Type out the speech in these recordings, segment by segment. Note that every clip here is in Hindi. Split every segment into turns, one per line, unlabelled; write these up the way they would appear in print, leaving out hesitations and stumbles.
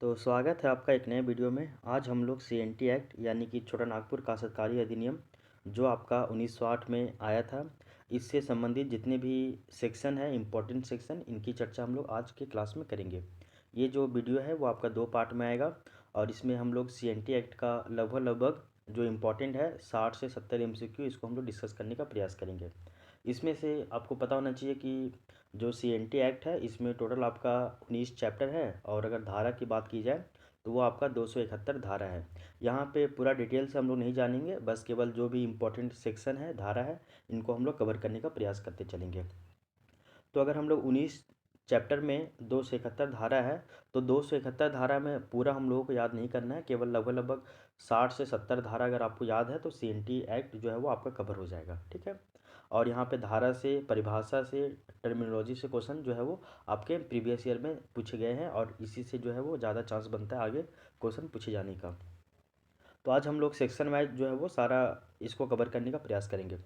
तो स्वागत है आपका एक नए वीडियो में। आज हम लोग सीएनटी एक्ट यानी कि छोटा नागपुर काश्तकारी अधिनियम जो आपका 1908 में आया था, इससे संबंधित जितने भी सेक्शन है, इम्पोर्टेंट सेक्शन, इनकी चर्चा हम लोग आज के क्लास में करेंगे। ये जो वीडियो है वो आपका 2 पार्ट में आएगा और इसमें हम लोग सीएनटी एक्ट का लगभग जो इम्पोर्टेंट है 60 से 70 एमसीक्यू इसको हम लोग डिस्कस करने का प्रयास करेंगे। इसमें से आपको पता होना चाहिए कि जो सीएनटी एक्ट है इसमें टोटल आपका 19 चैप्टर है और अगर धारा की बात की जाए तो वो आपका 271 धारा है। यहाँ पे पूरा डिटेल से हम लोग नहीं जानेंगे, बस केवल जो भी इम्पोर्टेंट सेक्शन है, धारा है, इनको हम लोग कवर करने का प्रयास करते चलेंगे। तो अगर हम लोग 19 चैप्टर में 271 धारा है तो 271 धारा में पूरा हम लोगों को याद नहीं करना है, केवल लगभग 60 से 70 धारा अगर आपको याद है तो सीएनटी एक्ट जो है वो आपका कवर हो जाएगा। ठीक है। और यहाँ पे धारा से, परिभाषा से, टर्मिनोलॉजी से क्वेश्चन जो है वो आपके प्रीवियस ईयर में पूछे गए हैं और इसी से जो है वो ज़्यादा चांस बनता है आगे क्वेश्चन पूछे जाने का। तो आज हम लोग सेक्शन वाइज जो है वो सारा इसको कवर करने का प्रयास करेंगे।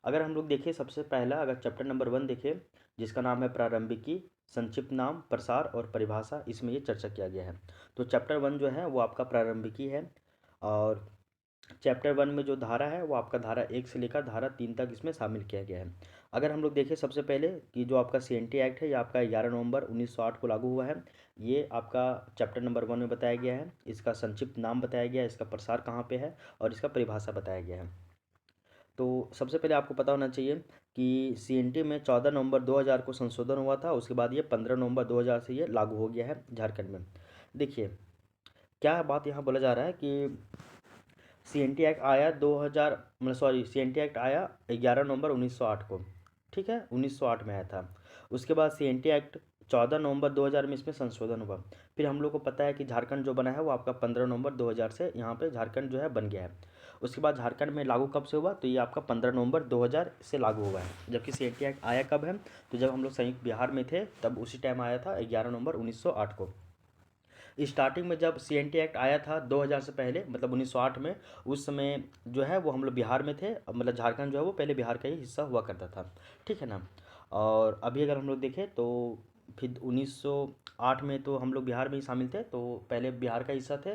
अगर हम लोग देखें, सबसे पहला अगर चैप्टर नंबर 1 देखें जिसका नाम है प्रारंभिकी, संक्षिप्त नाम, प्रसार और परिभाषा, इसमें ये चर्चा किया गया है। तो चैप्टर 1 जो है वो आपका प्रारंभिकी है और चैप्टर 1 में जो धारा है वो आपका धारा 1 से लेकर धारा 3 तक इसमें शामिल किया गया है। अगर हम लोग देखें सबसे पहले कि जो आपका सीएनटी एक्ट है ये आपका 11 नवंबर 1908 को लागू हुआ है। ये आपका चैप्टर नंबर 1 में बताया गया है। इसका संक्षिप्त नाम बताया गया है, इसका प्रसार कहाँ पे है और इसका परिभाषा बताया गया है। तो सबसे पहले आपको पता होना चाहिए कि सीएनटी में 14 नवंबर 2000 को संशोधन हुआ था, उसके बाद ये 15 नवंबर 2000 से ये लागू हो गया है झारखंड में। देखिए क्या बात यहाँ बोला जा रहा है कि सीएनटी एक्ट आया 2000 मतलब सॉरी सीएनटी एक्ट आया 11 नवंबर 1908 को। ठीक है, 1908 में आया था। उसके बाद सीएनटी एक्ट 14 नवंबर 2000 में इसमें संशोधन हुआ। फिर हम लोग को पता है कि झारखंड जो बना है वो आपका 15 नवंबर 2000 से यहाँ पे झारखंड जो है बन गया है। उसके बाद झारखंड में लागू कब से हुआ, तो ये आपका 15 नवंबर 2000 से लागू हुआ है। जबकि सीएनटी एक्ट आया कब है, तो जब हम लोग संयुक्त बिहार में थे तब उसी टाइम आया था 11 नवंबर 1908 को। स्टार्टिंग में जब सीएनटी एक्ट आया था 2000 से पहले, मतलब 1908 में, उस समय जो है वो हम लोग बिहार में थे, मतलब झारखंड जो है वो पहले बिहार का ही हिस्सा हुआ करता था। ठीक है ना। और अभी अगर हम लोग देखें तो फिर 1908 में तो हम लोग बिहार में ही शामिल थे, तो पहले बिहार का हिस्सा थे।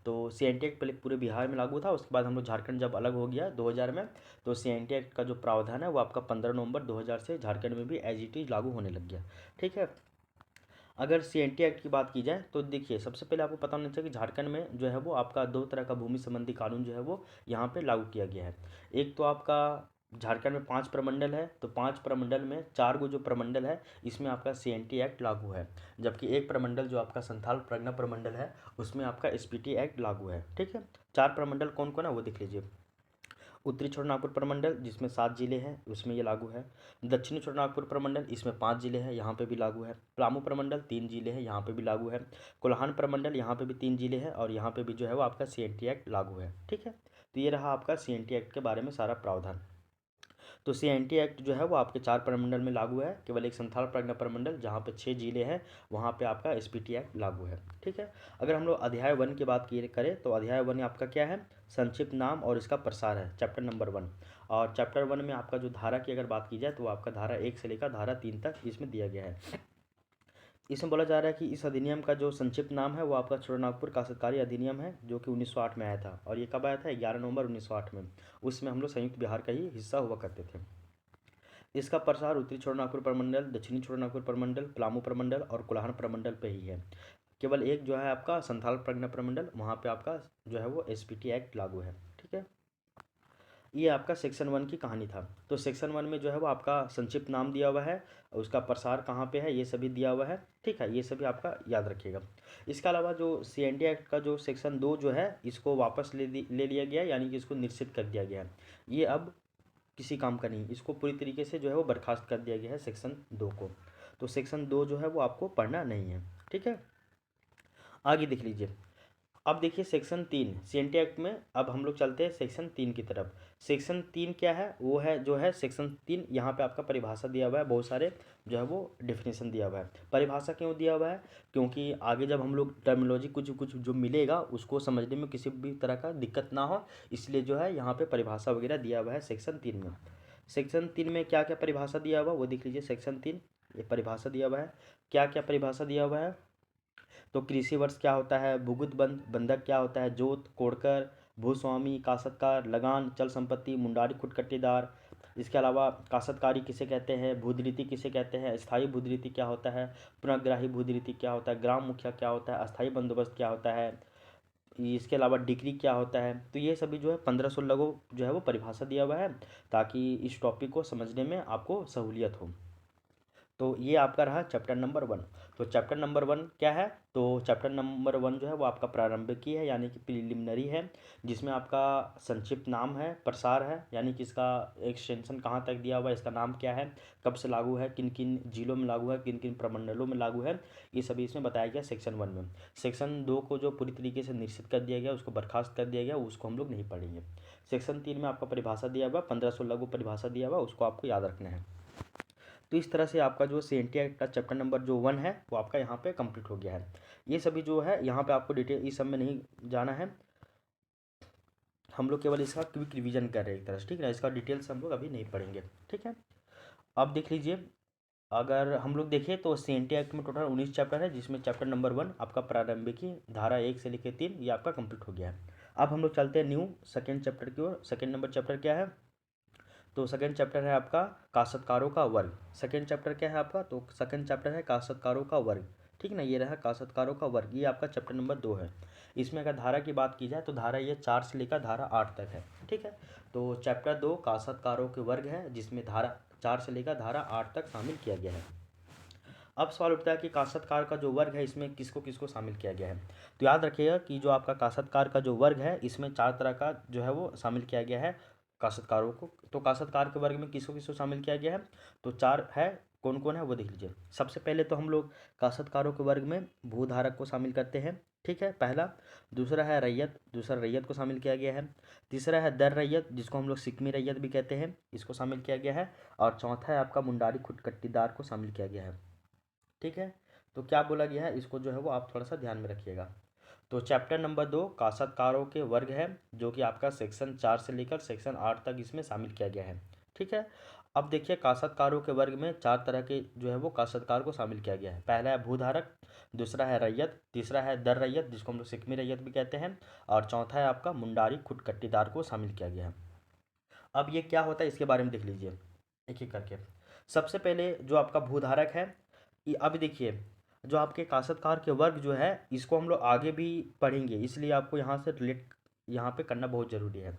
तो सीएनटी एक्ट पहले पूरे बिहार में लागू था, उसके बाद हम लोग झारखंड जब अलग हो गया 2000 में, तो सीएनटी एक्ट का जो प्रावधान है वो आपका 15 नवंबर 2000 से झारखंड में भी एज इट इज लागू होने लग गया। ठीक है। अगर सीएनटी एक्ट की बात की जाए तो देखिए सबसे पहले आपको पता होना चाहिए कि झारखंड में जो है वो आपका दो तरह का भूमि संबंधी कानून जो है वो यहाँ पे लागू किया गया है। एक तो आपका झारखंड में 5 प्रमंडल है, तो 5 प्रमंडल में 4 गो जो प्रमंडल है इसमें आपका सीएनटी एक्ट लागू है। जबकि एक प्रमंडल जो आपका संथाल प्रगना प्रमंडल है उसमें आपका एसपीटी एक्ट लागू है। ठीक है। 4 प्रमंडल कौन कौन है वो देख लीजिए। उत्तरी छोटानागपुर प्रमंडल जिसमें 7 जिले हैं उसमें ये लागू है। दक्षिणी छोटानागपुर प्रमंडल इसमें 5 जिले हैं, यहाँ पे भी लागू है। पलामू प्रमंडल 3 जिले हैं, यहाँ पे भी लागू है। कोल्हान प्रमंडल यहाँ पे भी 3 जिले हैं और यहाँ पे भी जो है वो आपका सीएनटी एक्ट लागू है। ठीक है। तो ये रहा आपका सीएनटी एक्ट के बारे में सारा प्रावधान। तो सीएनटी एक्ट जो है वो आपके 4 प्रमंडल में लागू है, केवल एक संथाल प्रज्ञा प्रमंडल जहाँ पे 6 जिले हैं वहाँ पे आपका एसपीटी एक्ट लागू है। ठीक है। अगर हम लोग अध्याय 1 की बात करें तो अध्याय 1 आपका क्या है, संक्षिप्त नाम और इसका प्रसार है, चैप्टर नंबर 1। और चैप्टर 1 में आपका जो धारा की अगर बात की जाए तो आपका धारा 1 से लेकर धारा 3 तक इसमें दिया गया है। इसमें बोला जा रहा है कि इस अधिनियम का जो संक्षिप्त नाम है वो आपका छोटानागपुर काश्तकारी अधिनियम है, जो कि 1908 में आया था। और ये कब आया था, 11 नवंबर 1908 में। उसमें हम लोग संयुक्त बिहार का ही हिस्सा हुआ करते थे। इसका प्रसार उत्तरी छोटानागपुर प्रमंडल, दक्षिणी छोटानागपुर प्रमंडल, पलामू प्रमंडल और कोल्हान प्रमंडल पे ही है। केवल एक जो है आपका संथाल प्रज्ञा प्रमंडल, वहाँ पे आपका जो है वो एसपीटी एक्ट लागू है। ठीक है। ये आपका सेक्शन 1 की कहानी था। तो सेक्शन 1 में जो है वो आपका संक्षिप्त नाम दिया हुआ है, उसका प्रसार कहाँ पे है ये सभी दिया हुआ है। ठीक है, ये सभी आपका याद रखिएगा। इसके अलावा जो सीएनटी एक्ट का जो सेक्शन 2 जो है इसको वापस ले लिया गया, यानी कि इसको निश्चित कर दिया गया है। ये अब किसी काम का नहीं, इसको पूरी तरीके से जो है वो बर्खास्त कर दिया गया है सेक्शन 2 को। तो सेक्शन 2 जो है वो आपको पढ़ना नहीं है। ठीक है। आगे देख लीजिए। अब देखिए सेक्शन 3 सीएनटी एक्ट में, अब हम लोग चलते हैं सेक्शन 3 की तरफ। सेक्शन 3 क्या है, वो है जो है सेक्शन 3, यहाँ पे आपका परिभाषा दिया हुआ है, बहुत सारे जो है वो डेफिनेशन दिया हुआ है। परिभाषा क्यों दिया हुआ है, क्योंकि आगे जब हम लोग टर्मिनोलॉजी कुछ कुछ जो मिलेगा उसको समझने में किसी भी तरह का दिक्कत ना हो, इसलिए जो है यहाँ पे परिभाषा वगैरह दिया हुआ है सेक्शन 3 में। सेक्शन 3 में क्या क्या परिभाषा दिया हुआ वो देख लीजिए। सेक्शन 3 ये परिभाषा दिया हुआ है, क्या क्या परिभाषा दिया हुआ है। तो कृषि वर्ष क्या होता है, भूगुत बंधक क्या होता है, जोत, कोड़कर, भूस्वामी, काश्तकार, लगान, चल संपत्ति, मुंडारी खुदकट्टीदार। इसके अलावा काश्तकारी किसे कहते हैं, भूधृति किसे कहते हैं, स्थायी भूधृति क्या होता है, पुनर्ग्राही भूधृति क्या होता है, ग्राम मुखिया क्या होता है, अस्थायी बंदोबस्त क्या होता है, इसके अलावा डिग्री क्या होता है। तो ये सभी जो है 15-16 को जो है वो परिभाषा दिया हुआ है, ताकि इस टॉपिक को समझने में आपको सहूलियत हो। तो ये आपका रहा चैप्टर नंबर 1। तो चैप्टर नंबर 1 क्या है, तो चैप्टर नंबर 1 जो है वो आपका प्रारंभिकी है, यानी कि प्रिलिमिनरी है, जिसमें आपका संक्षिप्त नाम है, प्रसार है, यानी कि इसका एक्सटेंशन कहाँ तक दिया हुआ है, इसका नाम क्या है, कब से लागू है, किन किन जिलों में लागू है, किन किन प्रमंडलों में लागू है, ये सभी इसमें बताया गया सेक्शन 1 में। सेक्शन 2 को जो पूरी तरीके से निश्चित कर दिया गया, उसको बर्खास्त कर दिया गया, उसको हम लोग नहीं पढ़ेंगे। सेक्शन 3 में आपका परिभाषा दिया हुआ, 15-16 को परिभाषा दिया हुआ, उसको आपको याद रखना है। तो इस तरह से आपका जो CNT एक्ट का चैप्टर नंबर जो 1 है वो आपका यहाँ पे कंप्लीट हो गया है। ये सभी जो है यहाँ पे आपको डिटेल इस सब में नहीं जाना है, हम लोग केवल इसका क्विक रिवीजन कर रहे हैं एक तरह से, ठीक है ना। इसका डिटेल्स हम लोग अभी नहीं पढ़ेंगे, ठीक है। अब देख लीजिए, अगर हम लोग देखें तो CNT एक्ट में टोटल 19 चैप्टर है, जिसमें चैप्टर नंबर 1 आपका प्रारंभिकी धारा 1 से लेकर 3 ये आपका कंप्लीट हो गया है। अब हम लोग चलते हैं न्यू सेकेंड चैप्टर की ओर। सेकेंड नंबर चैप्टर क्या है, तो सेकंड चैप्टर है आपका काश्तकारों का वर्ग। सेकंड चैप्टर क्या है आपका, तो सेकंड चैप्टर है काश्तकारों का वर्ग, ठीक है ना। ये रहा काश्तकारों का वर्ग, ये आपका चैप्टर नंबर 2 है। इसमें अगर धारा की बात की जाए तो धारा ये 4 से लेकर धारा 8 तक है, ठीक है। तो चैप्टर 2 काश्तकारों के वर्ग है, जिसमें धारा 4 से लेकर धारा 8 तक शामिल किया गया है। अब सवाल उठता है कि काश्तकार का जो वर्ग है इसमें किसको किसको शामिल किया गया है। तो याद रखिएगा कि जो आपका काश्तकार का जो वर्ग है इसमें 4 तरह का जो है वो शामिल किया गया है काश्तकारों को। तो काश्तकार के वर्ग में किसको किसको शामिल किया गया है, तो 4 है, कौन कौन है वो देख लीजिए। सबसे पहले तो हम लोग काश्तकारों के वर्ग में भूधारक को शामिल करते हैं, ठीक है, पहला। दूसरा है रैयत, दूसरा रैयत को शामिल किया गया है। तीसरा है दर रैयत, जिसको हम लोग सिकमी रैयत भी कहते हैं, इसको शामिल किया गया है। और चौथा है आपका मुंडारी खुदकट्टीदार को शामिल किया गया है, ठीक है। तो क्या बोला गया है, इसको जो है वो आप थोड़ा सा ध्यान में रखिएगा। तो चैप्टर नंबर 2 काश्तकारों के वर्ग है, जो कि आपका सेक्शन 4 से लेकर सेक्शन 8 तक इसमें शामिल किया गया है, ठीक है। अब देखिए काश्तकारों के वर्ग में 4 तरह के जो है वो काश्तकार को शामिल किया गया है। पहला है भूधारक, दूसरा है रैयत, तीसरा है दर रैयत, जिसको हम लोग सिकमी रैयत भी कहते हैं, और चौथा है आपका मुंडारी खुदकट्टीदार को शामिल किया गया है। अब ये क्या होता है इसके बारे में देख लीजिए एक एक करके। सबसे पहले जो आपका भूधारक है, ये अब देखिए, जो आपके काश्तकार के वर्ग जो है इसको हम लोग आगे भी पढ़ेंगे, इसलिए आपको यहाँ से रिलेट यहाँ पे करना बहुत ज़रूरी है।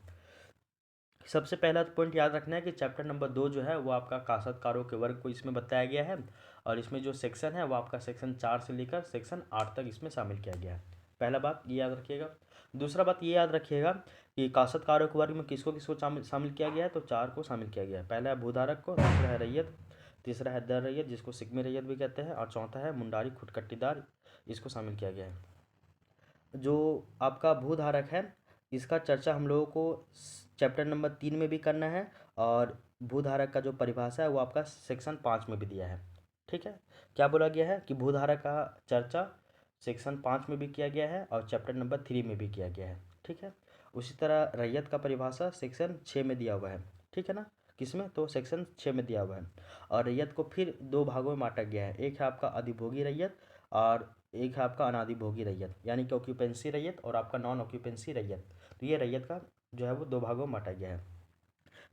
सबसे पहला पॉइंट याद रखना है कि चैप्टर नंबर 2 जो है वो आपका काश्तकारों के वर्ग को इसमें बताया गया है, और इसमें जो सेक्शन है वो आपका सेक्शन 4 से लेकर सेक्शन 8 तक इसमें शामिल किया गया है। पहला बात ये याद रखिएगा। दूसरा बात ये याद रखिएगा कि काश्तकारों के वर्ग में किसको किसको शामिल किया गया है, तो 4 को शामिल किया गया है। पहला है भूधारक को, दूसरा है रैयत, तीसरा है दर रैयत, जिसको सिकमी रैयत भी कहते हैं, और चौथा है मुंडारी खुदकट्टीदार, इसको शामिल किया गया है। जो आपका भूधारक है इसका चर्चा हम लोगों को चैप्टर नंबर 3 में भी करना है, और भूधारक का जो परिभाषा है वो आपका सेक्शन 5 में भी दिया है, ठीक है। क्या बोला गया है कि भूधारक का चर्चा सेक्शन 5 में भी किया गया है और चैप्टर नंबर 3 में भी किया गया है, ठीक है। उसी तरह रैयत का परिभाषा सेक्शन 6 में दिया हुआ है, ठीक है ना। किसमें, तो सेक्शन 6 में दिया हुआ है। और रैयत को फिर 2 भागों में बांटा गया है, एक है आपका अधिभोगी रैयत और एक है आपका अनादिभोगी रैयत, यानी कि ऑक्यूपेंसी रैयत और आपका नॉन ऑक्यूपेंसी रैयत। तो ये रैयत का जो है वो 2 भागों में बांटा गया है।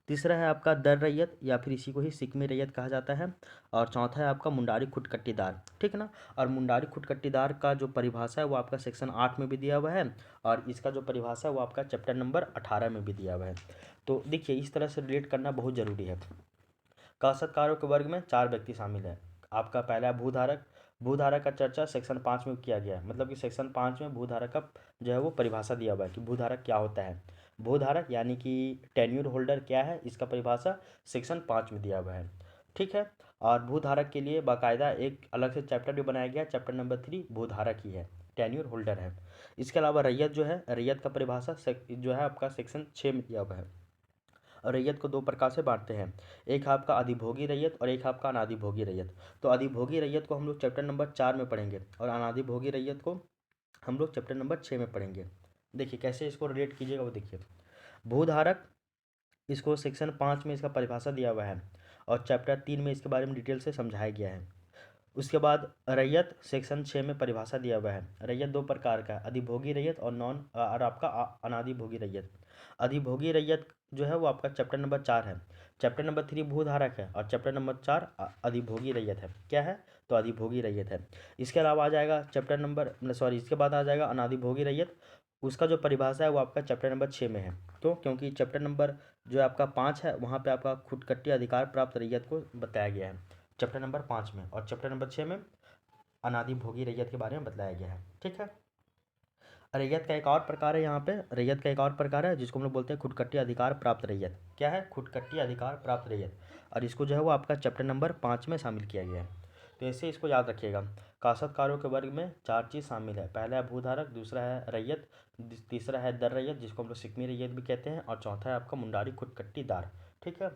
तीसरा है आपका दर रैयत, या फिर इसी को ही सिकमी रैयत कहा जाता है। और चौथा है आपका मुंडारी खुदकट्टीदार, ठीक है ना। और मुंडारी खुदकट्टीदार का जो परिभाषा है वो आपका सेक्शन 8 में भी दिया हुआ है, और इसका जो परिभाषा है वो आपका चैप्टर नंबर 18 में भी दिया हुआ है। तो देखिए इस तरह से रिलेट करना बहुत ज़रूरी है। काश्तकारों के वर्ग में 4 व्यक्ति शामिल हैं। आपका पहला है भूधारक। भूधारक का चर्चा सेक्शन 5 में किया गया है, मतलब कि सेक्शन 5 में भूधारक का जो है वो परिभाषा दिया हुआ है कि भूधारक क्या होता है। भूधारक यानी कि टेन्यूर होल्डर क्या है, इसका परिभाषा सेक्शन 5 में दिया हुआ है, ठीक है। और भूधारक के लिए बाकायदा एक अलग से चैप्टर भी बनाया गया है, चैप्टर नंबर 3 भूधारक ही है, टेन्यूर होल्डर है। इसके अलावा रैयत जो है, रैयत का परिभाषा जो है आपका सेक्शन 6 में दिया हुआ है। और रैयत को 2 प्रकार से बांटते हैं, एक है आपका अधिभोगी रैयत और एक है आपका अनादिभोगी रैयत। तो अधिभोगी रैयत को हम लोग चैप्टर नंबर 4 में पढ़ेंगे, और अनादिभोगी रैयत को हम लोग चैप्टर नंबर 6 में पढ़ेंगे। देखिए कैसे इसको रिलेट कीजिएगा वो देखिए। भूधारक, इसको सेक्शन 5 में इसका परिभाषा दिया हुआ है, और चैप्टर 3 में इसके बारे में डिटेल से समझाया गया है। उसके बाद रैयत सेक्शन 6 में परिभाषा दिया हुआ है। रैयत दो प्रकार का है, अधिभोगी रैयत और आपका अनाधिभोगी रैयत। अधिभोगी रैयत जो है वो आपका चैप्टर नंबर 4 है। चैप्टर नंबर 3 भूधारक है और चैप्टर नंबर 4 अधिभोगी रैयत है। क्या है? तो अधिभोगी रैयत है। इसके अलावा आ जाएगा चैप्टर नंबर सॉरी इसके बाद आ जाएगा अनाधिभोगी रैयत। उसका जो परिभाषा है वो आपका चैप्टर नंबर 6 में है। तो क्योंकि चैप्टर नंबर जो आपका 5 है वहाँ पे आपका खुदकट्टी अधिकार प्राप्त रैयत को बताया गया है चैप्टर नंबर 5 में, और चैप्टर नंबर 6 में अनाधिभोगी रैयत के बारे में बताया गया है। ठीक है। रैयत का एक और प्रकार है, यहाँ पे रैयत का एक और प्रकार है जिसको हम लोग बोलते हैं खुदकट्टी अधिकार प्राप्त रैयत। क्या है? खुदकट्टी अधिकार प्राप्त रैयत। और इसको जो है वो आपका चैप्टर नंबर 5 में शामिल किया गया है। तो ऐसे इसको याद रखिएगा। काश्तकारों के वर्ग में 4 चीज़ शामिल है। पहला है भूधारक, दूसरा है रैयत, तीसरा है दर रैयत जिसको हम लोग सिकमी रैयत भी कहते हैं, और चौथा है आपका मुंडारी खुदकट्टीदार। ठीक है।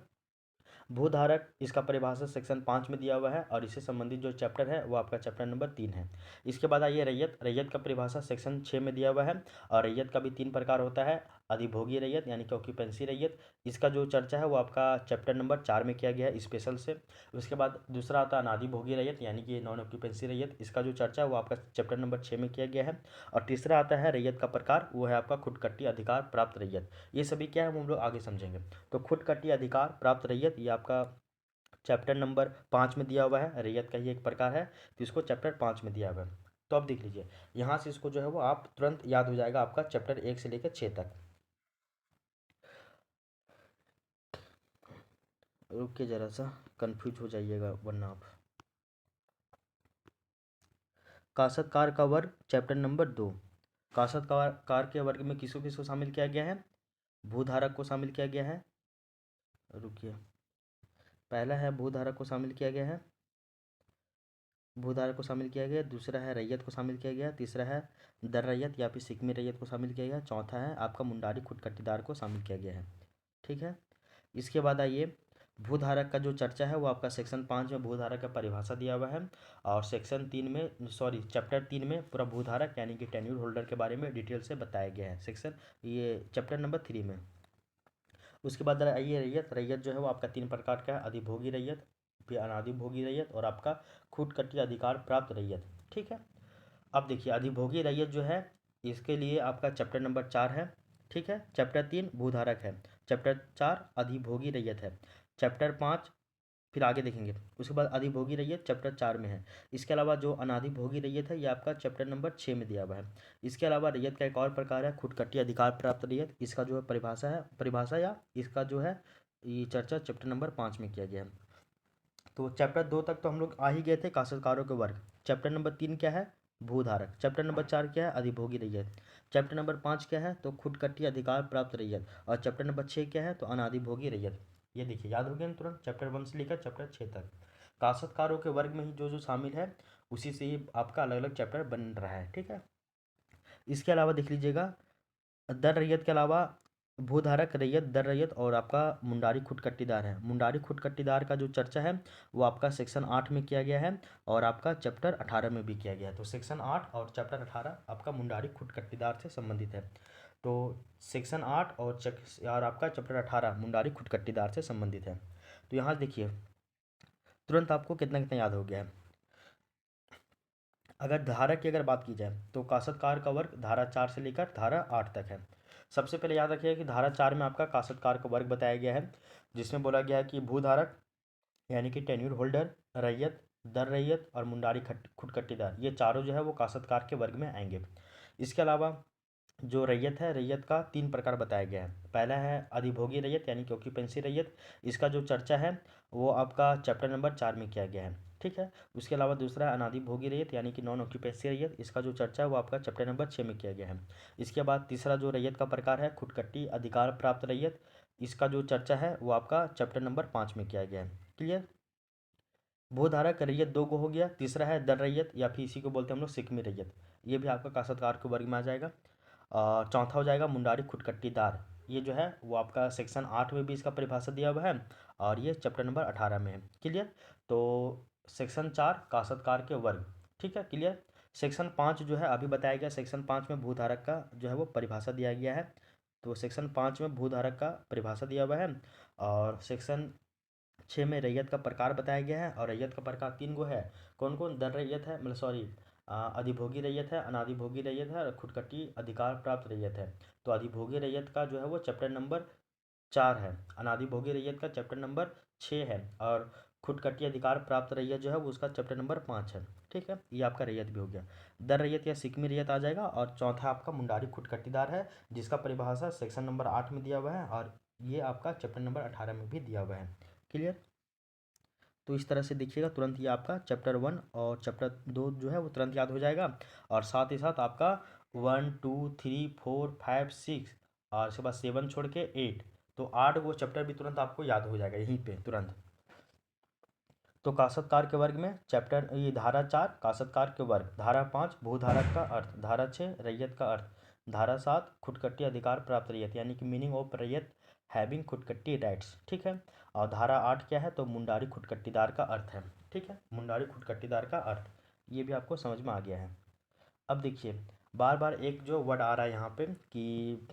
भूधारक इसका परिभाषा सेक्शन 5 में दिया हुआ है और इससे संबंधित जो चैप्टर है वो आपका चैप्टर नंबर 3 है। इसके बाद आइए रैयत। रैयत का परिभाषा सेक्शन 6 में दिया हुआ है और रैयत का भी 3 प्रकार होता है। अधिभोगी रैयत यानी कि ऑक्यूपेंसी रैयत, इसका जो चर्चा है वो आपका चैप्टर नंबर 4 में किया गया है स्पेशल से। उसके बाद दूसरा आता है अनाधिभोगी रैयत यानी कि नॉन ऑक्यूपेंसी रैयत, इसका जो चर्चा है वो आपका चैप्टर नंबर 6 में किया गया है। और तीसरा आता है रैयत का प्रकार, वो है आपका खुदकट्टी अधिकार प्राप्त रैयत। ये सभी क्या है वो हम लोग आगे समझेंगे। तो खुदकट्टी अधिकार प्राप्त रैयत ये आपका चैप्टर नंबर 5 में दिया हुआ है। रैयत का ही एक प्रकार है, तो इसको चैप्टर 5 में दिया हुआ है। तो अब देख लीजिए यहाँ से इसको जो है वो आप तुरंत याद हो जाएगा आपका चैप्टर 1 से लेकर 6 तक। रुक के ज़रा सा, कंफ्यूज हो जाइएगा वरना आप। काश्तकार का वर्ग चैप्टर नंबर 2। काश्तकार के वर्ग में किसको किसको शामिल किया गया है? भूधारक को शामिल किया गया है। रुकिए, पहला है भूधारक को शामिल किया गया है, भूधारक को शामिल किया गया। दूसरा है रैयत को शामिल किया गया। तीसरा है दर रैयत या फिर सिकमी रैयत को शामिल किया गया। चौथा है आपका मुंडारी खुदकट्टीदार को शामिल किया गया है। ठीक है। इसके बाद आइए भूधारक का जो चर्चा है वो आपका सेक्शन 5 में भूधारक का परिभाषा दिया हुआ है और सेक्शन 3 में चैप्टर 3 में पूरा भूधारक यानी कि टेन्यूर होल्डर के बारे में डिटेल से बताया गया है सेक्शन ये चैप्टर नंबर 3 में। उसके बाद आइए रैयत। रैयत जो है वो आपका 3 प्रकार का है, अधिभोगी रैयत, फिर अनाधिभोगी रैयत और आपका खुदकट्टी अधिकार प्राप्त रैयत। ठीक है। अब देखिए अधिभोगी रैयत जो है इसके लिए आपका चैप्टर नंबर 4 है। ठीक है। चैप्टर 3 भूधारक है, चैप्टर 4 अधिभोगी रैयत है, चैप्टर 5 फिर आगे देखेंगे। उसके बाद अधिभोगी रैयत चैप्टर 4 में है। इसके अलावा जो अनाधिभोगी रैयत है ये आपका चैप्टर नंबर 6 में दिया हुआ है। इसके अलावा रैयत का एक और प्रकार है खुदकट्टी अधिकार प्राप्त रैयत, इसका जो है परिभाषा या इसका जो है ये चर्चा चैप्टर नंबर 5 में किया गया है। तो चैप्टर 2 तक तो हम लोग आ ही गए थे काश्तकारों के वर्ग। चैप्टर नंबर 3 क्या है? भूधारक। चैप्टर नंबर 4 क्या है? अधिभोगी रैयत। चैप्टर नंबर 5 क्या है? तो खुदकट्टी अधिकार प्राप्त रैयत। और चैप्टर नंबर 6 क्या है? तो अनाधिभोगी रैयत। ये देखिए याद हो गया ना तुरंत, चैप्टर 1 से लेकर चैप्टर 6 तक। काश्तकारों के वर्ग में ही जो जो शामिल है उसी से ही आपका अलग अलग चैप्टर बन रहा है। ठीक है। इसके अलावा देख लीजिएगा दर रैयत के अलावा भूधारक रैयत, दर रैयत और आपका मुंडारी खुदकट्टीदार है। मुंडारी खुदकट्टीदार का जो चर्चा है वो आपका सेक्शन 8 में किया गया है और आपका चैप्टर 18 में भी किया गया है। तो सेक्शन 8 और चैप्टर 18 आपका मुंडारी खुदकट्टीदार से संबंधित है। तो सेक्शन 8 और आपका चैप्टर 18 मुंडारी खुदकट्टीदार से संबंधित है। तो यहाँ देखिए तुरंत आपको कितना कितना याद हो गया है। अगर धारा की अगर बात की जाए तो काश्तकार का वर्ग धारा 4 से लेकर धारा 8 तक है। सबसे पहले याद रखिए कि धारा 4 में आपका काश्तकार का वर्ग बताया गया है जिसमें बोला गया है कि भूधारक यानी कि टेन्यूर होल्डर, रैयत, दर रैयत और मुंडारी खुदकट्टीदार ये चारों जो है वो काश्तकार के वर्ग में आएंगे। इसके अलावा जो रैयत है रैयत का 3 प्रकार बताया गया है। पहला है अधिभोगी रैयत यानी कि ऑक्यूपेंसी रैयत, इसका जो चर्चा है वो आपका चैप्टर नंबर 4 में किया गया है। ठीक है। उसके अलावा दूसरा है अनाधिभोगी रैयत यानी कि नॉन ऑक्यूपेंसी रैयत, इसका जो चर्चा है वो आपका चैप्टर नंबर 6 में किया गया है। इसके बाद तीसरा जो रैयत का प्रकार है खुदकट्टी अधिकार प्राप्त रैयत, इसका जो चर्चा है वो आपका चैप्टर नंबर 5 में किया गया है। क्लियर। भूधारक रैयत दो गो हो गया। तीसरा है दर रैयत या फिर इसी को बोलते हैं हम लोग सिकमी रैयत, ये भी आपका काश्तकार के वर्ग में आ जाएगा। और चौथा हो जाएगा मुंडारी खुदकट्टीदार, ये जो है वो आपका सेक्शन 8 में भी इसका परिभाषा दिया हुआ है और ये चैप्टर नंबर 18 में है। क्लियर। तो सेक्शन 4 काश्तकार के वर्ग। ठीक है। क्लियर। सेक्शन 5 जो है अभी बताया गया, सेक्शन 5 में भूधारक का जो है वो परिभाषा दिया गया है। तो सेक्शन 5 में भूधारक का परिभाषा दिया हुआ है और सेक्शन 6 में रैयत का प्रकार बताया गया है और रैयत का प्रकार 3 गो है। कौन कौन? दर रैयत है, मतलब सॉरी, अधिभोगी रैयत है, अनाधिभोगी रैयत है और खुदकटी अधिकार प्राप्त रैयत है। तो अधिभोगी रैयत का जो है वो चैप्टर नंबर 4 है, अनाधिभोगी रैयत का चैप्टर नंबर 6 है और खुदकटी अधिकार प्राप्त रैयत जो है वो उसका चैप्टर नंबर 5 है। ठीक है, ये आपका रैयत भी हो गया। दर रैयत या सिकमी रैयत आ जाएगा और चौथा आपका मुंडारी खुदकटीदार है, जिसका परिभाषा सेक्शन नंबर 8 में दिया हुआ है और ये आपका चैप्टर नंबर 18 में भी दिया हुआ है। क्लियर? तो इस तरह से देखिएगा, तुरंत ये आपका चैप्टर 1 और चैप्टर 2 जो है वो तुरंत याद हो जाएगा और साथ ही साथ आपका 1 2 3 4 5 6 और इसके बाद 7 छोड़ के 8, तो 8 वो चैप्टर भी तुरंत आपको याद हो जाएगा यहीं पे तुरंत। तो काशतकार के वर्ग में चैप्टर ये धारा 4 काशतकार के वर्ग, धारा 5 भूधारक का अर्थ, धारा 6 रैयत का अर्थ, धारा 7 खुदकटी अधिकार प्राप्त रैयत यानी कि मीनिंग ऑफ रैयत हैविंग खुदकटी राइट्स। ठीक है, और धारा 8 क्या है? तो मुंडारी खुदकटीदार का अर्थ है। ठीक है, मुंडारी खुदकटीदार का अर्थ, ये भी आपको समझ में आ गया है। अब देखिए, बार बार एक जो वर्ड आ रहा है यहाँ पे कि